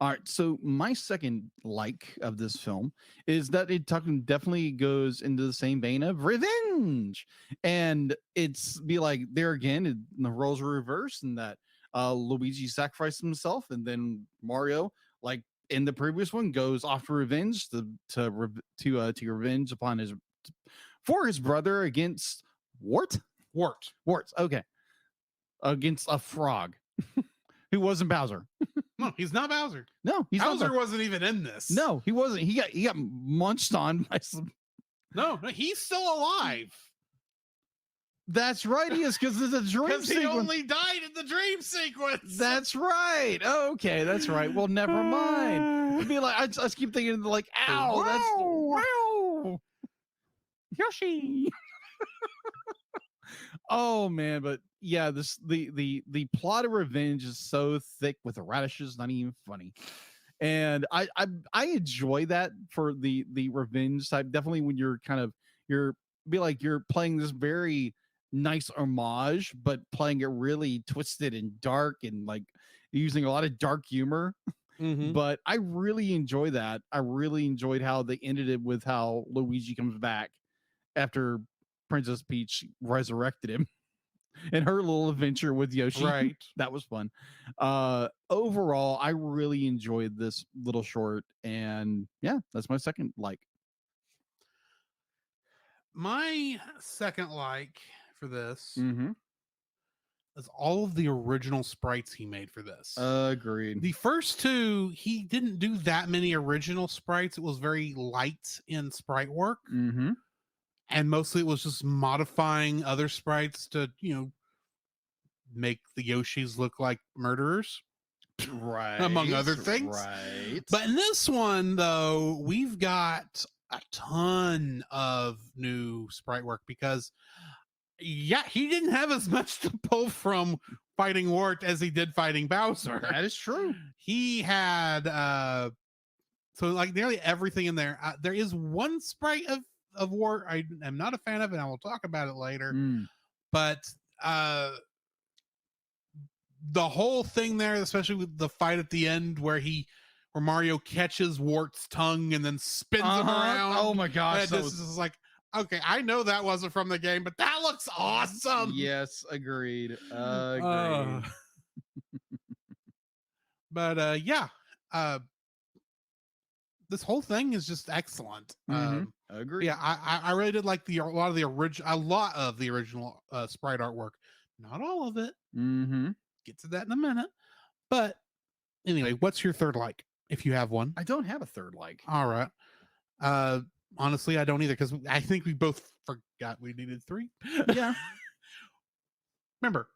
right. So my second like of this film is that it definitely goes into the same vein of revenge, and it's be like there again, the roles are reversed, and that Luigi sacrificed himself, and then Mario, like in the previous one, goes off to revenge to revenge upon his brother against Wart. Okay, against a frog who wasn't Bowser. No, he's not Bowser. No, Bowser wasn't even in this. No, he wasn't. He got munched on by some. No, he's still alive. That's right. He is, because there's a dream sequence. He only died in the dream sequence. That's right. Okay, that's right. Well, never mind. It'd be like I just keep thinking like, ow, wow. Yoshi. Oh man, but yeah, the plot of revenge is so thick with the radishes, not even funny. And I enjoy that for the revenge type. Definitely when you're kind of you're playing this very nice homage, but playing it really twisted and dark and like using a lot of dark humor. Mhm. But I really enjoy that. I really enjoyed how they ended it with how Luigi comes back after Princess Peach resurrected him and her little adventure with Yoshi. Right. That was fun. Overall, I really enjoyed this little short, and yeah, that's my second like. My second like for this Mm-hmm. is all of the original sprites he made for this. Agreed. The first two, he didn't do that many original sprites. It was very light in sprite work. Mm-hmm. And mostly it was just modifying other sprites to, make the Yoshis look like murderers. Right. Among other things. Right. But in this one, though, we've got a ton of new sprite work because, yeah, he didn't have as much to pull from fighting Wart as he did fighting Bowser. that is true. He had so like nearly everything in there. There is one sprite of Wart I am not a fan of, and I will talk about it later. Mm. But the whole thing there, especially with the fight at the end where Mario catches Wart's tongue and then spins him around. Oh my gosh. This is like, okay, I know that wasn't from the game, but that looks awesome. Yes, agreed. But yeah, this whole thing is just excellent. Agreed. Yeah, I really did like a lot of the original sprite artwork. Not all of it. Mm-hmm. Get to that in a minute. But anyway, what's your third like, if you have one? I don't have a third like. All right. Honestly, I don't either because I think we both forgot we needed 3. Yeah. Remember,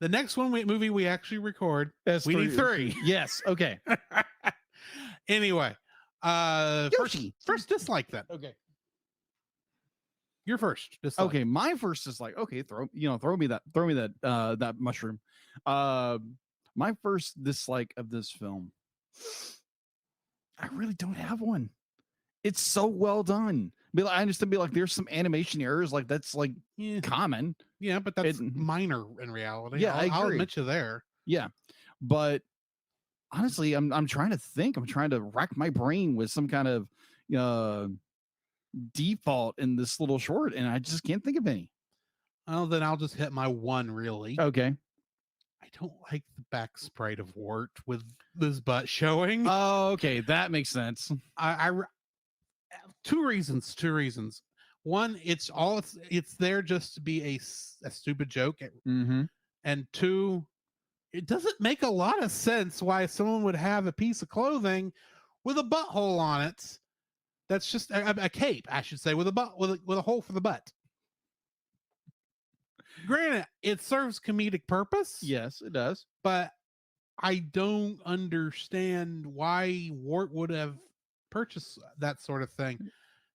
the next movie we actually record, That's we need 3. Yes. Okay. Anyway, Yoshi. first dislike then. Okay. Your first dislike. Okay. My first is like, okay, throw me that mushroom. My first dislike of this film, I really don't have one. It's so well done. I understand. There's some animation errors, like that's like Yeah, common. yeah, but that's minor in reality. Yeah, I'll agree. admit you there. Yeah, but honestly, I'm trying to think. I'm trying to rack my brain with some kind of default in this little short, and I just can't think of any. Well, then I'll just hit my one. Really, Okay. I don't like the back sprite of Wart with his butt showing. Oh, okay, that makes sense. Two reasons. One, it's there just to be a stupid joke, Mm-hmm. and two, it doesn't make a lot of sense why someone would have a piece of clothing with a butthole on it. That's just a cape, I should say, with a hole for the butt. Granted, it serves comedic purpose. Yes, it does. But I don't understand why Wart would have purchased that sort of thing.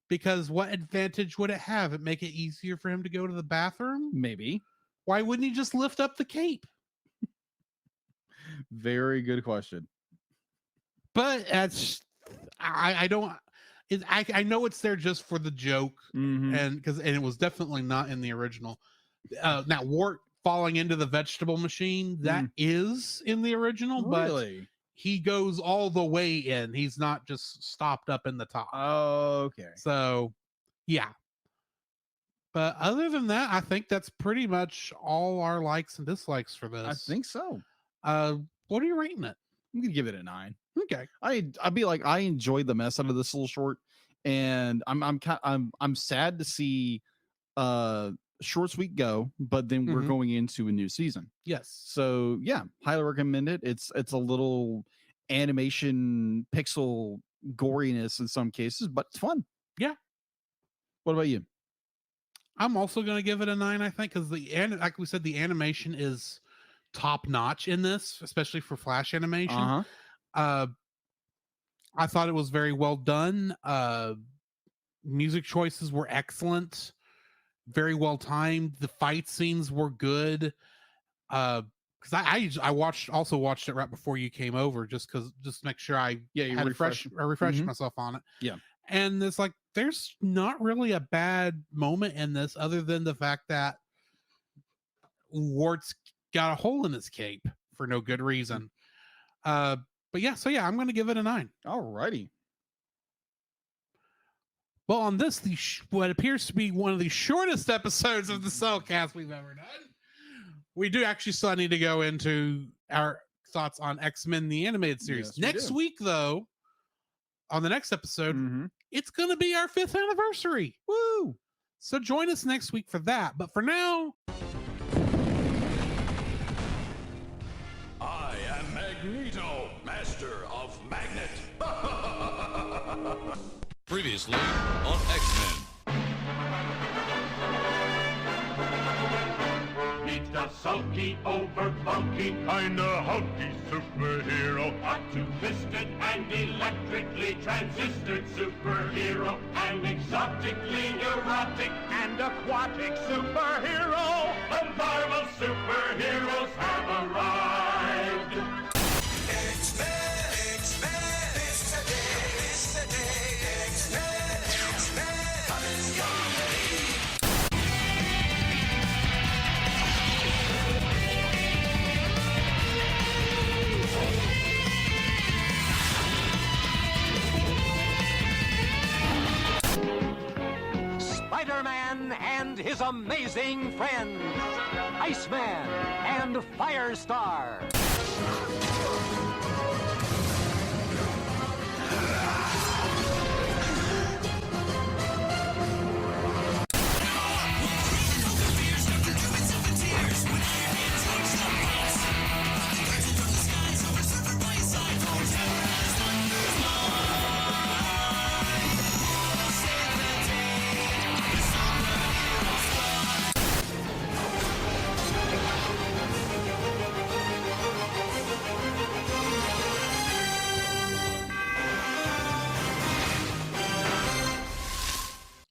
Because what advantage would it have? It make it easier for him to go to the bathroom? Maybe. Why wouldn't he just lift up the cape? Very good question. But I don't. I know it's there just for the joke, Mm-hmm. and it was definitely not in the original. Now Wart falling into the vegetable machine, that is in the original, but Really? he goes all the way in. He's not just stopped up in the top. Okay. So, yeah. But other than that, I think that's pretty much all our likes and dislikes for this. I think so. What are you rating it? I'm gonna give it a 9. Okay. I'd be like, I enjoyed the mess out of this little short, and I'm sad to see Short Sweet go, but then we're Mhm. going into a new season. Yes. So yeah, highly recommend it. It's a little animation pixel goriness in some cases, but it's fun. Yeah. What about you? I'm also going to give it a 9, I think, because like we said, the animation is top notch in this, especially for Flash animation. Uh-huh. I thought it was very well done. Music choices were excellent, very well timed. The fight scenes were good. because I also watched it right before you came over, just to make sure I you had refresh. refreshed Mhm. myself on it. Yeah. And it's like there's not really a bad moment in this, other than the fact that Wart's got a hole in his cape for no good reason. But yeah, so yeah, I'm going to give it a 9. Alrighty. Well, on this, what appears to be one of the shortest episodes of the Cellcast we've ever done, we do actually still need to go into our thoughts on X-Men the Animated Series. Yes, we Next do. week, though, on the next episode, Mhm. it's going to be our 5th anniversary. Woo! So join us next week for that. But for now, I am Magneto, master of Magnet. Previously on X-Men. He's the sulky, over bulky, kinda hulky superhero. A two-fisted and electrically transistored superhero. An exotically neurotic and aquatic superhero. The Marvel superheroes have arrived. X-Men, X-Men, it's the day, X-Men, X-Men, coming your way. Spider-Man and his amazing friends, Iceman and Firestar.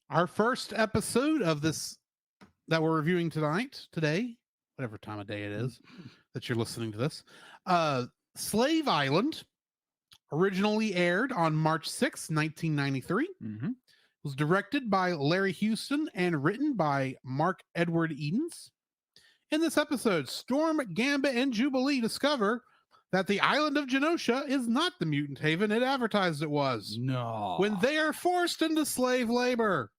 our first episode of this that we're reviewing today, whatever time of day it is that you're listening to this, Slave Island, originally aired on March 6, 1993. Mhm. Was directed by Larry Houston and written by Mark Edward Edens. In this episode, Storm, Gambit, and Jubilee discover that the island of Genosha is not the mutant haven it advertised it was. No. When they are forced into slave labor,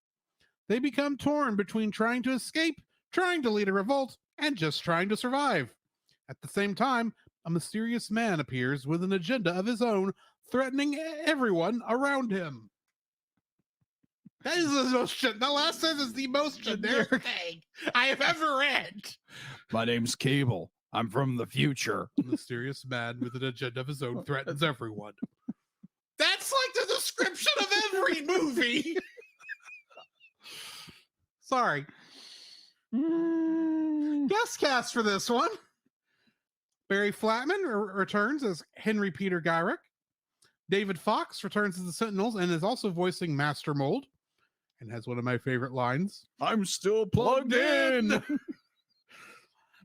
they become torn between trying to escape, trying to lead a revolt, and just trying to survive. At the same time, a mysterious man appears with an agenda of his own, threatening everyone around him. That is the most, the last sentence is the most generic thing I have ever read. My name's Cable. I'm from the future. A mysterious man with an agenda of his own threatens everyone. That's like the description of every movie. Sorry. Guest cast for this one. Barry Flatman returns as Henry Peter Gyrick. David Fox returns as the Sentinels and is also voicing Master Mold and has one of my favorite lines. I'm still plugged in.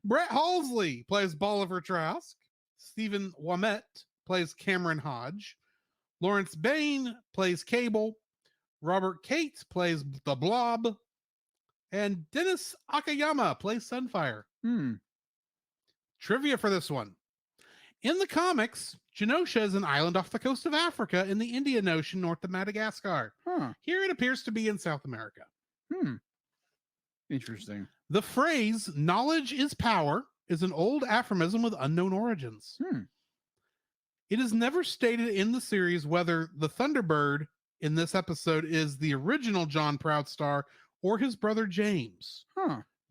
Brett Halsley plays Bolivar Trask. Stephen Wamett plays Cameron Hodge. Lawrence Bain plays Cable. Robert Cates plays the Blob. And Dennis Akayama plays Sunfire. Trivia for this one. In the comics, Genosha is an island off the coast of Africa in the Indian Ocean north of Madagascar. Here it appears to be in South America. Interesting. The phrase knowledge is power is an old aphorism with unknown origins. It is never stated in the series whether the Thunderbird in this episode is the original John Proudstar or his brother James.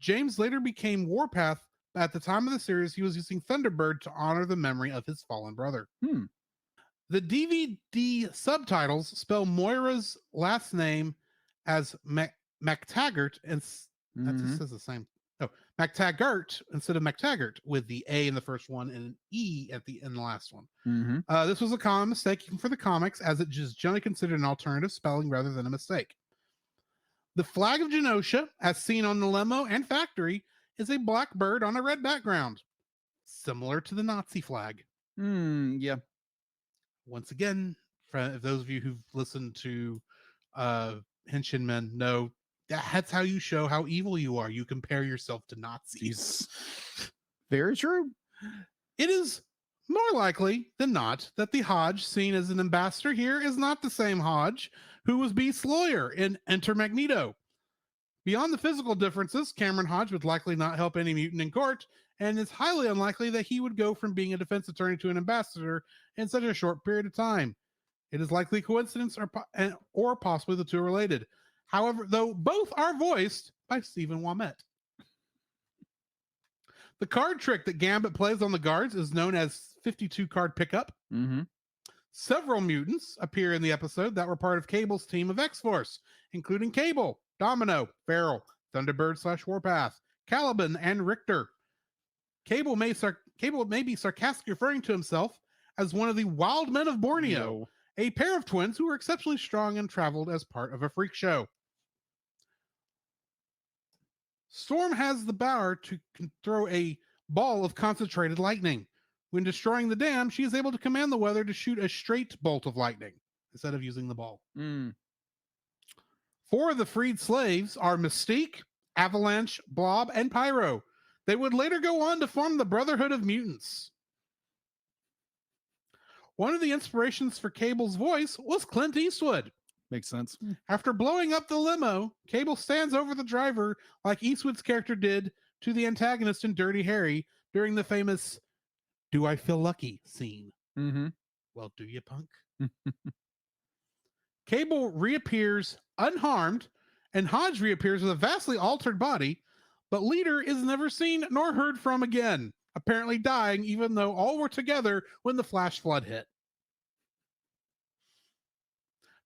James later became Warpath. At the time of the series, he was using Thunderbird to honor the memory of his fallen brother. The DVD subtitles spell Moira's last name as MacTaggart, and that just says the same. Oh, MacTaggart instead of MacTaggart, with the A in the first one and an E in the last one. This was a common mistake for the comics, as it is generally considered an alternative spelling rather than a mistake. The flag of Genosha, as seen on the limo and factory, is a black bird on a red background. similar to the Nazi flag. Yeah. Once again, for those of you who've listened to Henshin Men know that's how you show how evil you are. You compare yourself to Nazis. Very true. It is more likely than not that the Hodge seen as an ambassador here is not the same Hodge who was Beast's lawyer in Enter Magneto. Beyond the physical differences, Cameron Hodge would likely not help any mutant in court, and it's highly unlikely that he would go from being a defense attorney to an ambassador in such a short period of time. It is likely coincidence or possibly the two are related. However, though both are voiced by Stephen Wamett. The card trick that Gambit plays on the guards is known as 52 card pickup. Several mutants appear in the episode that were part of Cable's team of X-Force, including Cable, Domino, Feral, Thunderbird / Warpath, Caliban, and Richter. Cable may be sarcastically referring to himself as one of the Wild Men of Borneo, a pair of twins who were exceptionally strong and traveled as part of a freak show. Storm has the power to throw a ball of concentrated lightning. When destroying the dam, she is able to command the weather to shoot a straight bolt of lightning instead of using the ball. 4 of the freed slaves are Mystique, Avalanche, Blob, and Pyro. They would later go on to form the Brotherhood of Mutants. One of the inspirations for Cable's voice was Clint Eastwood. Makes sense. After blowing up the limo, Cable stands over the driver like Eastwood's character did to the antagonist in Dirty Harry during the famous "Do I Feel Lucky" scene. Well, do you, punk? Cable reappears unharmed, and Hodge reappears with a vastly altered body, but Leader is never seen nor heard from again, apparently dying even though all were together when the flash flood hit.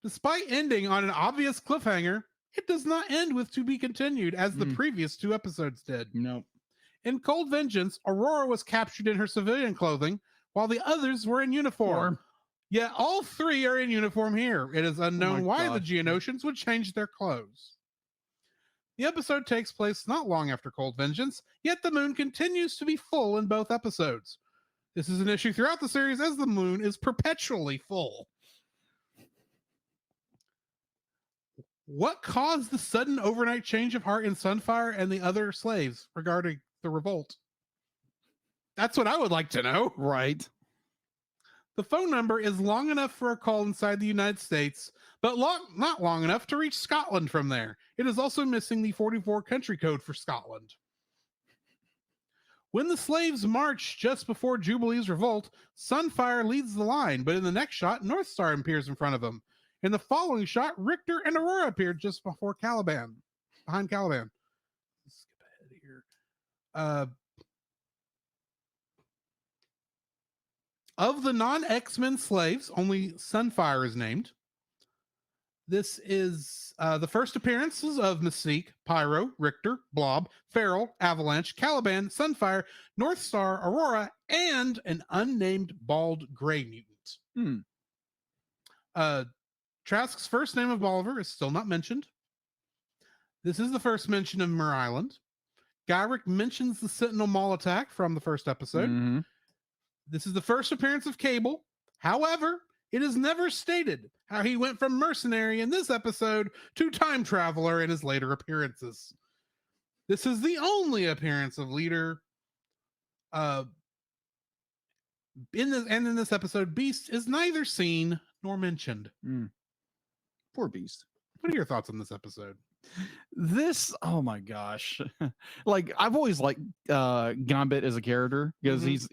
Despite ending on an obvious cliffhanger, it does not end with to be continued as the previous 2 episodes did. No. In Cold Vengeance, Aurora was captured in her civilian clothing while the others were in uniform. Yet all 3 are in uniform here. It is unknown why the Geonosians would change their clothes. The episode takes place not long after Cold Vengeance, yet the moon continues to be full in both episodes. This is an issue throughout the series as the moon is perpetually full. What caused the sudden overnight change of heart in Sunfire and the other slaves regarding the revolt? That's what I would like to know. Right. The phone number is long enough for a call inside the United States, but not long enough to reach Scotland from there. It is also missing the 44 country code for Scotland. When the slaves march just before Jubilee's revolt, Sunfire leads the line, but in the next shot, Northstar appears in front of him. In the following shot, Richter and Aurora appeared just before Caliban, behind Caliban. Let's skip ahead here. Of the non-X-Men slaves, only Sunfire is named. This is the first appearances of Mystique, Pyro, Richter, Blob, Feral, Avalanche, Caliban, Sunfire, Northstar, Aurora, and an unnamed bald gray mutant. Trask's first name of Bolivar is still not mentioned. This is the first mention of Mir Island. Gyrick mentions the Sentinel Mall attack from the first episode. This is the first appearance of Cable. However, it is never stated how he went from mercenary in this episode to time traveler in his later appearances. This is the only appearance of Leader. In this episode, Beast is neither seen nor mentioned. Poor Beast. What are your thoughts on this episode? This, oh my gosh. Like, I've always liked Gambit as a character because he's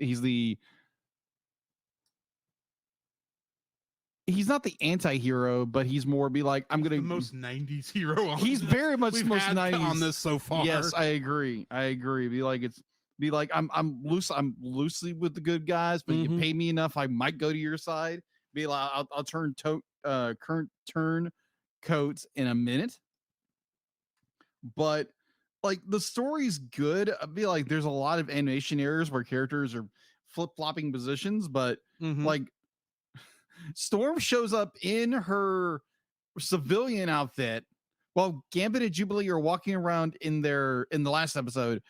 not the anti-hero, but he's more be like, I'm gonna the most 90s hero on he's very much we've most had 90s on this so far. Yes, I agree. Be like I'm loosely with the good guys, but you pay me enough, I might go to your side. Be like, I'll turn current turn coats in a minute. But like, the story's good. I'd be like, there's a lot of animation errors where characters are flip-flopping positions, but like, Storm shows up in her civilian outfit while Gambit and Jubilee are walking around in the last episode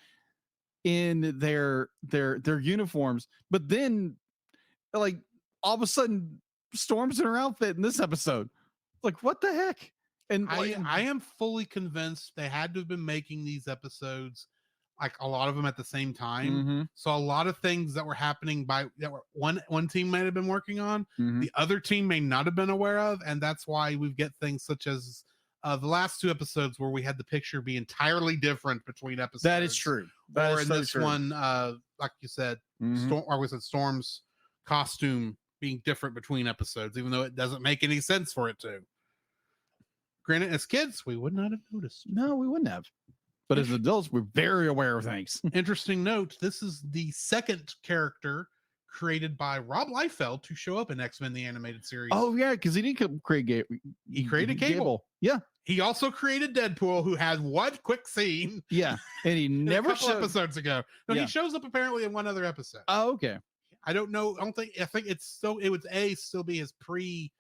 in their uniforms, but then like all of a sudden Storm's in her outfit in this episode. Like, what the heck? And I am fully convinced they had to have been making these episodes, like a lot of them at the same time. Mhm, So a lot of things that were happening that were one team might have been working on, mhm. the other team may not have been aware of, and that's why we get things such as the last 2 episodes where we had the picture be entirely different between episodes. That is true. That Or is in so this true. one, like you said, Mhm. Storm's costume being different between episodes, even though it doesn't make any sense for it to. Granted, as kids, we would not have noticed. No, we wouldn't have. But as adults, we're very aware of things. Interesting note, this is the second character created by Rob Liefeld to show up in X-Men the Animated Series. Oh yeah, because he didn't create He created Cable. Yeah, He also created Deadpool, who had one quick scene yeah, and he never never showed. episodes ago. No, Yeah. he shows up apparently in one other episode. Oh, okay. I don't know. I think it's still, it would still be his pre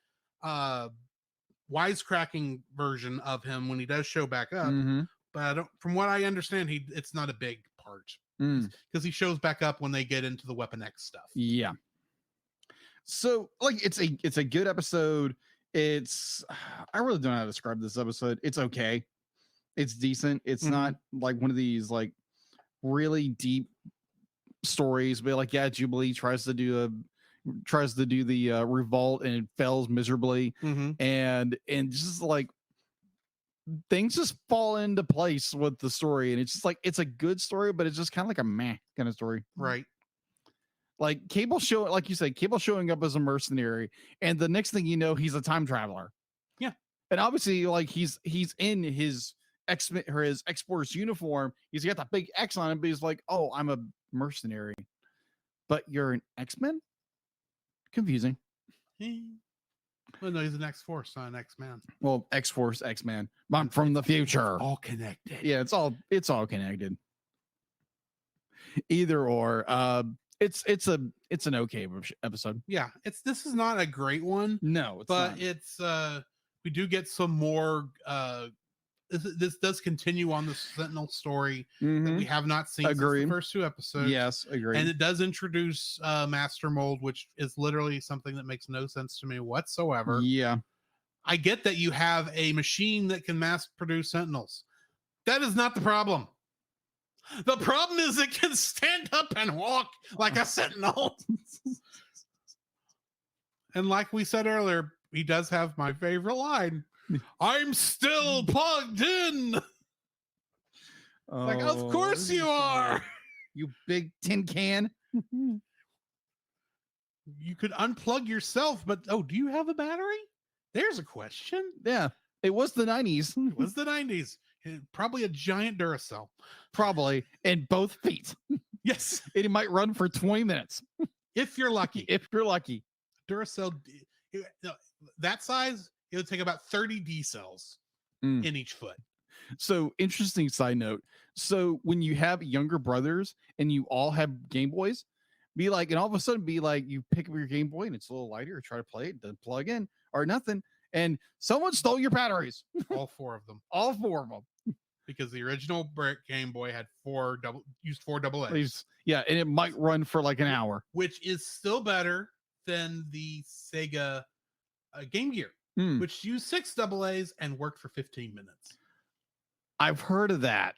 wisecracking version of him when he does show back up. Mhm. But I don't, from what I understand, it's not a big part Mm. because he shows back up when they get into the Weapon X stuff. Yeah. So like it's a good episode. It's I really don't know how to describe this episode. It's okay. It's decent. It's Mhm. not like one of these like really deep stories, but like yeah, Jubilee tries to do the revolt and it fails miserably. Mm-hmm. And just like things just fall into place with the story, and it's just like it's a good story, but it's just kind of like a meh kind of story. Right. Like Cable like you said, Cable showing up as a mercenary, and the next thing you know, he's a time traveler. Yeah. And obviously, like he's in his his exporter's uniform. He's got that big X on him, but he's like, "Oh, I'm a mercenary." But you're an X-Men? Confusing. Well, no, he's an X-Force, not an X-Man. Well, X-Force, X-Man. I'm from the future. All connected. Yeah, it's all connected. Either or. It's an okay episode. Yeah, this is not a great one, No, it's but not. it's we do get some more. This does continue on the Sentinel story that Mhm. we have not seen since the Agreed. first 2 episodes. Yes, agree. And it does introduce Master Mold, which is literally something that makes no sense to me whatsoever. Yeah. I get that you have a machine that can mass produce Sentinels. That is not the problem. The problem is it can stand up and walk like a Sentinel. And like we said earlier, he does have my favorite line. I'm still plugged in. Like, of course you are. You big tin can. You could unplug yourself, but do you have a battery? There's a question. Yeah. It was the 90s. It was the 90s. Probably a giant Duracell. Probably. And both feet. Yes. It might run for 20 minutes. If you're lucky. If you're lucky. Duracell, that size, it would take about 30 D cells Mm. in each foot. So interesting side note. So when you have younger brothers and you all have Game Boys, be like, and all of a sudden be like, you pick up your Game Boy and it's a little lighter, try to play it, doesn't plug in or nothing. And someone stole your batteries. All 4 of them. All 4 of them. Because the original brick Game Boy had 4 double A's, Yeah. And it might run for like an hour. which is still better than the Sega Game Gear, Hmm. which used 6 double A's and worked for 15 minutes. I've heard of that.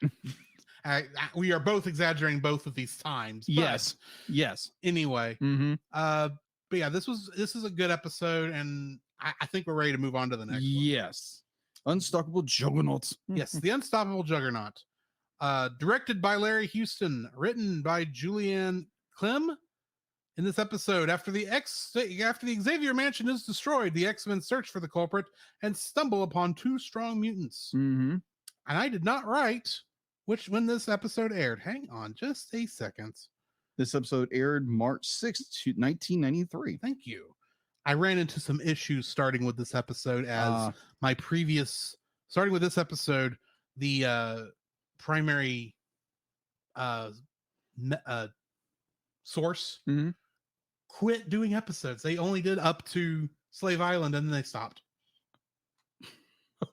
We are both exaggerating both of these times. But Yes. Yes. Anyway, Mm-hmm. but yeah, this is a good episode, and I think we're ready to move on to the next one. Yes. Unstoppable Juggernauts. Yes, The Unstoppable Juggernaut. Directed by Larry Houston, written by Julianne Clem. In this episode, after the Xavier Mansion is destroyed, the X-Men search for the culprit and stumble upon 2 strong mutants. Mm-hmm. And I did not write when this episode aired. Hang on just a second. This episode aired March 6th, 1993. Thank you. I ran into some issues starting with this episode as starting with this episode, the primary source Mhm. quit doing episodes. They only did up to Slave Island and then they stopped.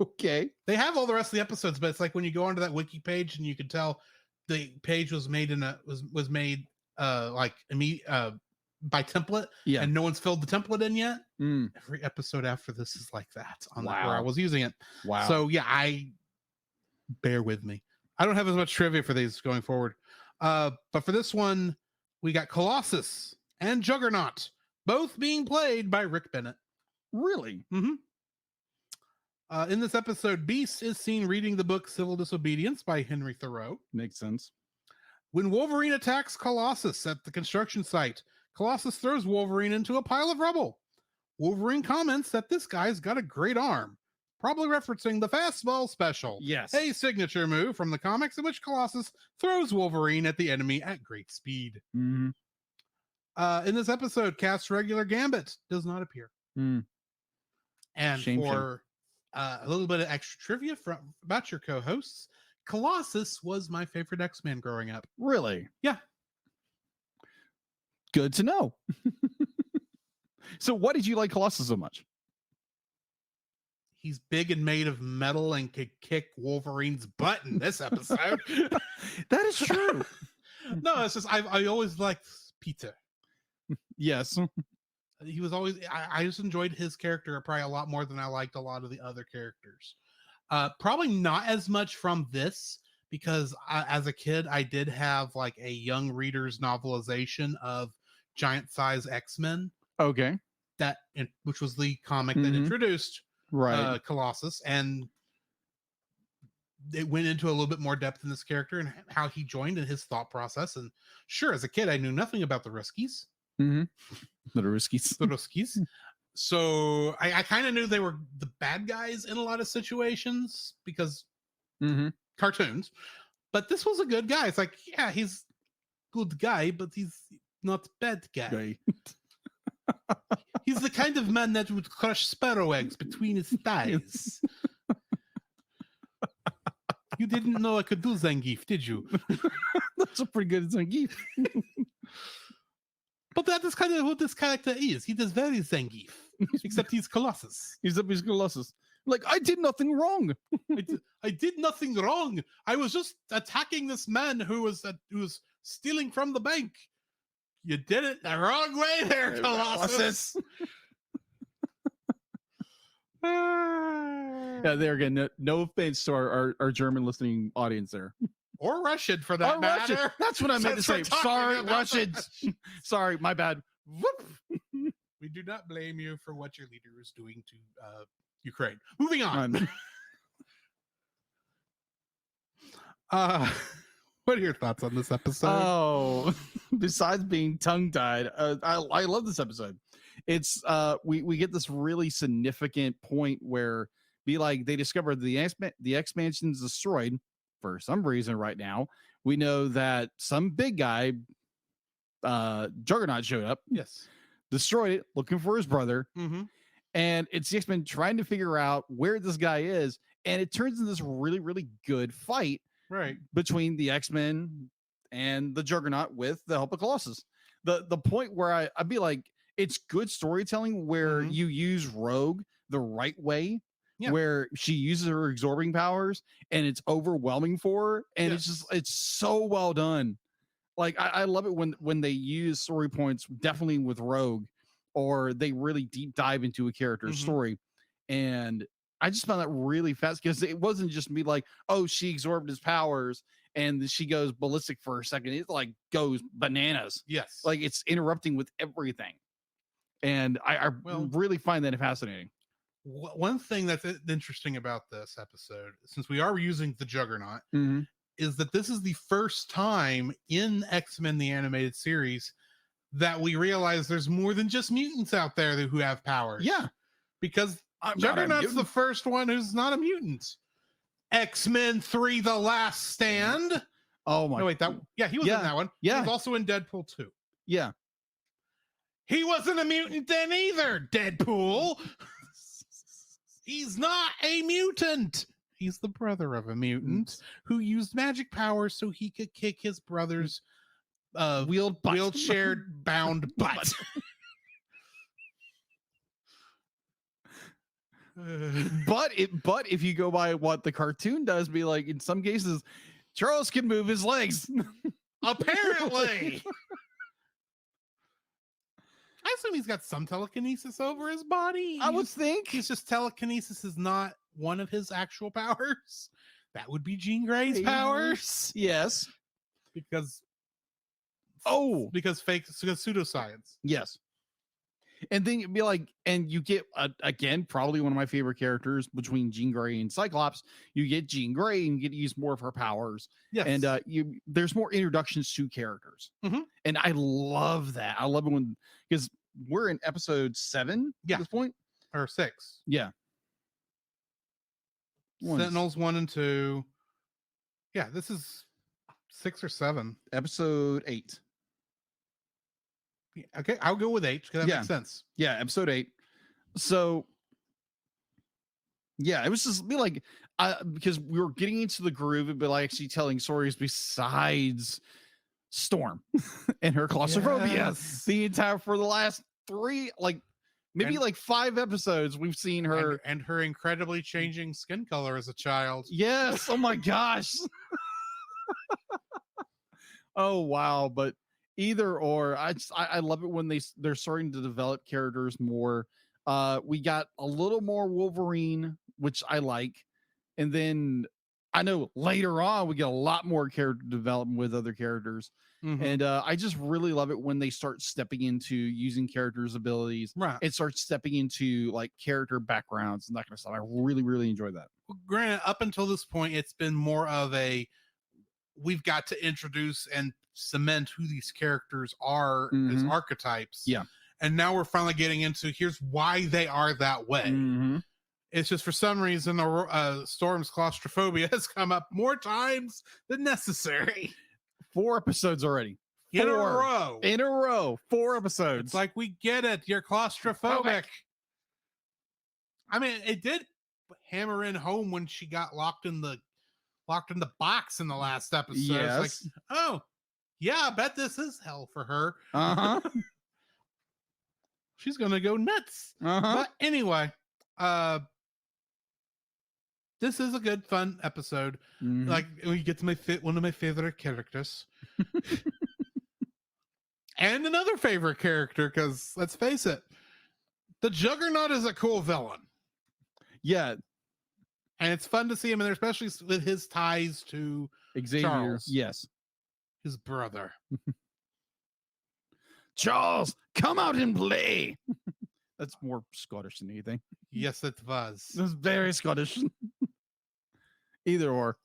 Okay. They have all the rest of the episodes, but it's like when you go onto that wiki page and you can tell the page was made was made by template, Yeah. and no one's filled the template in yet. Mm. Every episode after this is like that on Wow. where I was using it. Wow. So yeah, I bear with me. I don't have as much trivia for these going forward. But for this one, we got Colossus and Juggernaut, both being played by Rick Bennett. Really? In this episode, Beast is seen reading the book Civil Disobedience by Henry Thoreau. Makes sense. When Wolverine attacks Colossus at the construction site, Colossus throws Wolverine into a pile of rubble. Wolverine comments that this guy's got a great arm, probably referencing the fastball special. Yes. A signature move from the comics in which Colossus throws Wolverine at the enemy at great speed. Mm-hmm. In this episode, cast regular Gambit does not appear. Mm. And Shame. a little bit of extra trivia about your co-hosts, Colossus was my favorite X-Man growing up. Really? Yeah. Good to know. So why did you like Colossus so much? He's big and made of metal and could kick Wolverine's butt in this episode. That is true. No, it's just I always liked Peter. Yes. He was always I just enjoyed his character probably a lot more than I liked a lot of the other characters. Probably not as much from this, because as a kid I did have like a young reader's novelization of Giant Size X-Men, Okay. which was the comic that introduced Right. Colossus, and it went into a little bit more depth in this character and how he joined and his thought process. And sure, as a kid I knew nothing about the Ruskies. Mm-hmm. The Ruskies. The Ruskies. So I kind of knew they were the bad guys in a lot of situations because cartoons, but this was a good guy. It's like, yeah, he's good guy, but he's not bad guy. Okay. He's the kind of man that would crush sparrow eggs between his thighs. You didn't know I could do Zangief, did you? That's a pretty good Zangief. But that is kind of what this character is. He does very Zangief, except he's Colossus. He's Colossus. Like, I did nothing wrong. I did nothing wrong. I was just attacking this man who was stealing from the bank. You did it the wrong way there, Colossus. Yeah, there again. No offense to our German listening audience there. Or Russian, for that matter. Russian. That's what I meant to say. Since we're talking Sorry, about Russians. Sorry, my bad. Whoop. We do not blame you for what your leader is doing to Ukraine. Moving on. What are your thoughts on this episode? Oh, besides being tongue-tied, I love this episode. It's we get this really significant point where they discover the X-Mansion's destroyed for some reason right now. We know that some big guy, Juggernaut, showed up. Yes. Destroyed it, looking for his brother. Mm-hmm. And it's the X-Men trying to figure out where this guy is. And it turns into this really, really good fight between the X-Men and the Juggernaut with the help of Colossus. The point where I'd be like, it's good storytelling where you use Rogue the right way, where she uses her absorbing powers and it's overwhelming for her. And it's so well done. Like, I love it when they use story points, definitely with Rogue, or they really deep dive into a character's story. And I just found that really fast, because it wasn't just me like, oh, she absorbed his powers and she goes ballistic for a second. It like goes bananas. Yes. Like, it's interrupting with everything. And I really find that fascinating. One thing that's interesting about this episode, since we are using the Juggernaut, is that this is the first time in X-Men the Animated Series that we realize there's more than just mutants out there who have powers. Yeah. Because Juggernaut's the first one who's not a mutant. X-Men 3: The Last Stand. Oh my. No, wait, he was in that one. Yeah. He was also in Deadpool 2. Yeah. He wasn't a mutant then either, Deadpool. He's not a mutant. He's the brother of a mutant who used magic powers so he could kick his brother's wheelchair bound butt. But if you go by what the cartoon does, be like, in some cases Charles can move his legs. Apparently. I assume he's got some telekinesis over his body. I would think. He's just telekinesis is not one of his actual powers. That would be Jean Grey's powers. Yes. Because fake pseudoscience. Yes. And then you'd be like, and you get again, probably one of my favorite characters between Jean Grey and Cyclops. You get Jean Grey and you get to use more of her powers. Yes. And there's more introductions to characters. Mhm. And I love that. I love it when, because we're in episode 7 Yeah. at this point. Or 6. Yeah. Sentinels 1 and 2. Yeah, this is 6 or 7. Episode 8. Yeah, okay, I'll go with 8 because that makes sense. Yeah, episode 8. So yeah, it was just be like because we were getting into the groove and be like actually telling stories besides Storm and her claustrophobia. Yes. The entire for the last 3 like 5 episodes we've seen her and her incredibly changing skin color as a child. Yes. Oh my gosh. Oh wow. But either or, I love it when they're starting to develop characters more. We got a little more Wolverine, which I like, and then I know later on we get a lot more character development with other characters, and I just really love it when they start stepping into using characters' abilities, right, and start stepping into like character backgrounds and that kind of stuff. I really enjoy that. Granted, up until this point, it's been more of a we've got to introduce and cement who these characters are as archetypes. Yeah. And now we're finally getting into here's why they are that way. It's just for some reason Storm's claustrophobia has come up more times than necessary. 4 episodes already. In a row. 4 episodes. It's like, we get it. You're claustrophobic. I mean, it did hammer in home when she got locked in the box in the last episode. Yes. It's like, oh, yeah, I bet this is hell for her. She's gonna go nuts. But anyway, this is a good, fun episode. Like, we get to one of my favorite characters, and another favorite character. Because let's face it, the Juggernaut is a cool villain. Yeah, and it's fun to see him in there, especially with his ties to Xavier. Charles. Yes, his brother. Charles, come out and play. That's more Scottish than anything. Yes, it was. It was very Scottish. Either or.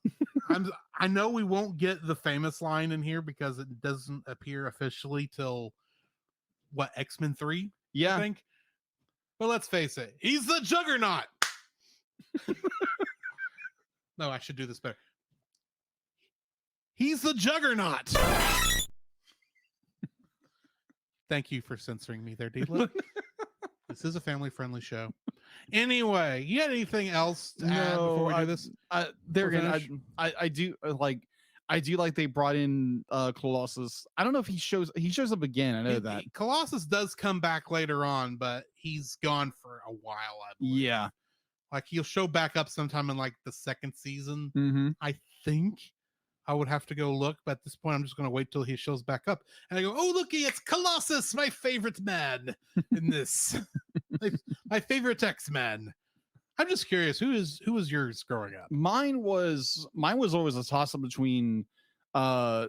I know we won't get the famous line in here because it doesn't appear officially till X-Men 3? Yeah. I think. But let's face it, he's the Juggernaut. No, I should do this better. He's the Juggernaut. Thank you for censoring me there, Deedla. This is a family-friendly show. Anyway, you got anything else to add before we do this? There again, I do like. I do like they brought in Colossus. I don't know if he shows up again. I know that Colossus does come back later on, but he's gone for a while. I believe. Yeah, like he'll show back up sometime in like the 2nd season. I think. I would have to go look, but at this point, I'm just going to wait till he shows back up. And I go, oh, looky, it's Colossus, my favorite man in this. my favorite X-Man. I'm just curious, who was yours growing up? Mine was always a toss-up between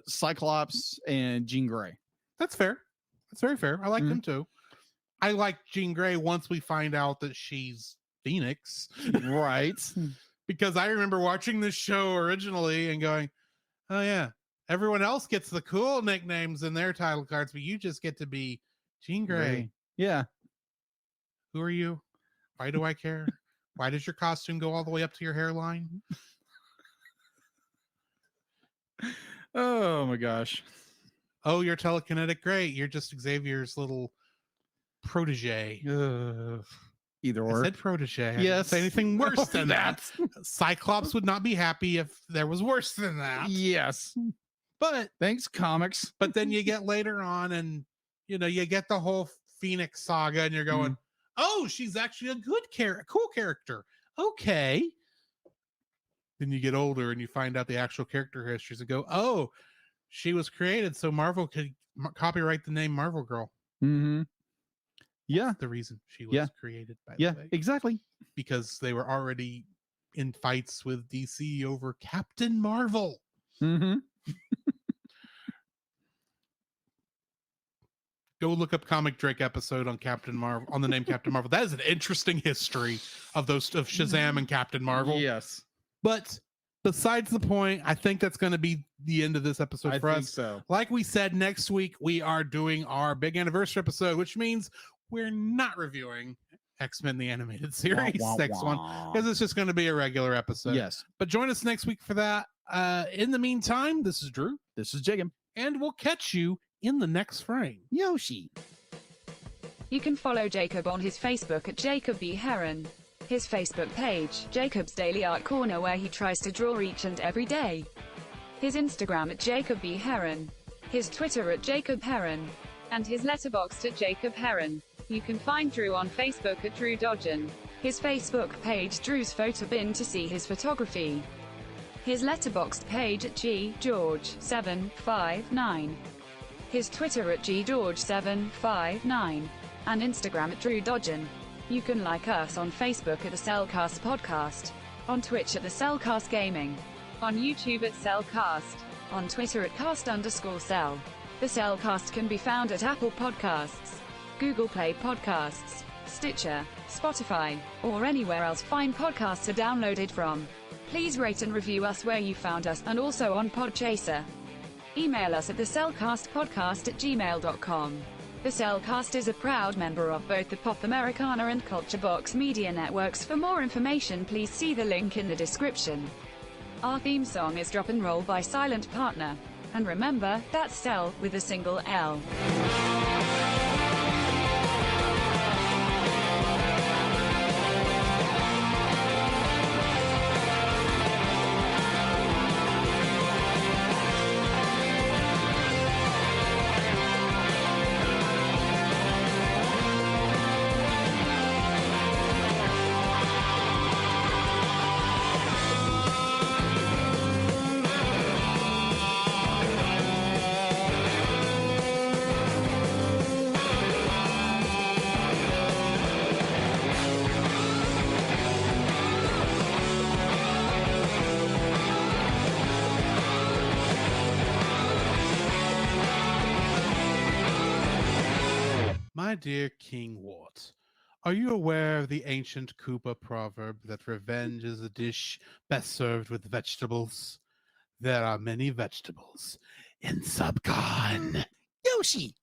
Cyclops and Jean Grey. That's fair. That's very fair. I like them too. I like Jean Grey once we find out that she's Phoenix. Right. Because I remember watching this show originally and going, oh yeah, everyone else gets the cool nicknames in their title cards, but you just get to be Jean Grey. Yeah. Who are you? Why do I care? Why does your costume go all the way up to your hairline? Oh my gosh. Oh, you're telekinetic. Great. You're just Xavier's little protege. Either or. I said protege. I Yes. didn't say anything worse than that. Cyclops would not be happy if there was worse than that. Yes. But thanks, comics. But then you get later on and, you get the whole Phoenix saga and you're going, oh, she's actually a good character, cool character. Okay. Then you get older and you find out the actual character histories and go, oh, she was created so Marvel could copyright the name Marvel Girl. Mm-hmm. Yeah. The reason she was created, by the way. Exactly. Because they were already in fights with DC over Captain Marvel. Mm-hmm. Go look up Comic Drake episode on Captain Marvel, on the name Captain Marvel. That is an interesting history of those of Shazam and Captain Marvel. Yes. But besides the point, I think that's going to be the end of this episode for us. So. Like we said, next week we are doing our big anniversary episode, which means we're not reviewing X-Men the Animated Series next one, because it's just going to be a regular episode. Yes. But join us next week for that. In the meantime, this is Drew. This is Jacob. And we'll catch you in the next frame. Yoshi. You can follow Jacob on his Facebook at Jacob B. Heron. His Facebook page, Jacob's Daily Art Corner, where he tries to draw each and every day. His Instagram at Jacob B. Heron. His Twitter at Jacob Heron. And his Letterboxd at Jacob Heron. You can find Drew on Facebook at Drew Dodgen. His Facebook page, Drew's Photo Bin, to see his photography. His Letterboxd page at GGeorge759. His Twitter at GGeorge759. And Instagram at Drew Dodgen. You can like us on Facebook at the Cellcast Podcast. On Twitch at the Cellcast Gaming. On YouTube at Cellcast. On Twitter at cast_cell. The Cellcast can be found at Apple Podcasts, Google Play Podcasts, Stitcher, Spotify, or anywhere else fine podcasts are downloaded from. Please rate and review us where you found us, and also on Podchaser. Email us at thecellcastpodcast@gmail.com. The Cellcast is a proud member of both the Pop Americana and Culture Box media networks. For more information, please see the link in the description. Our theme song is Drop and Roll by Silent Partner. And remember, that's Cell with a single L. My dear King Wart, are you aware of the ancient Koopa proverb that revenge is a dish best served with vegetables? There are many vegetables in Subcon. Yoshi.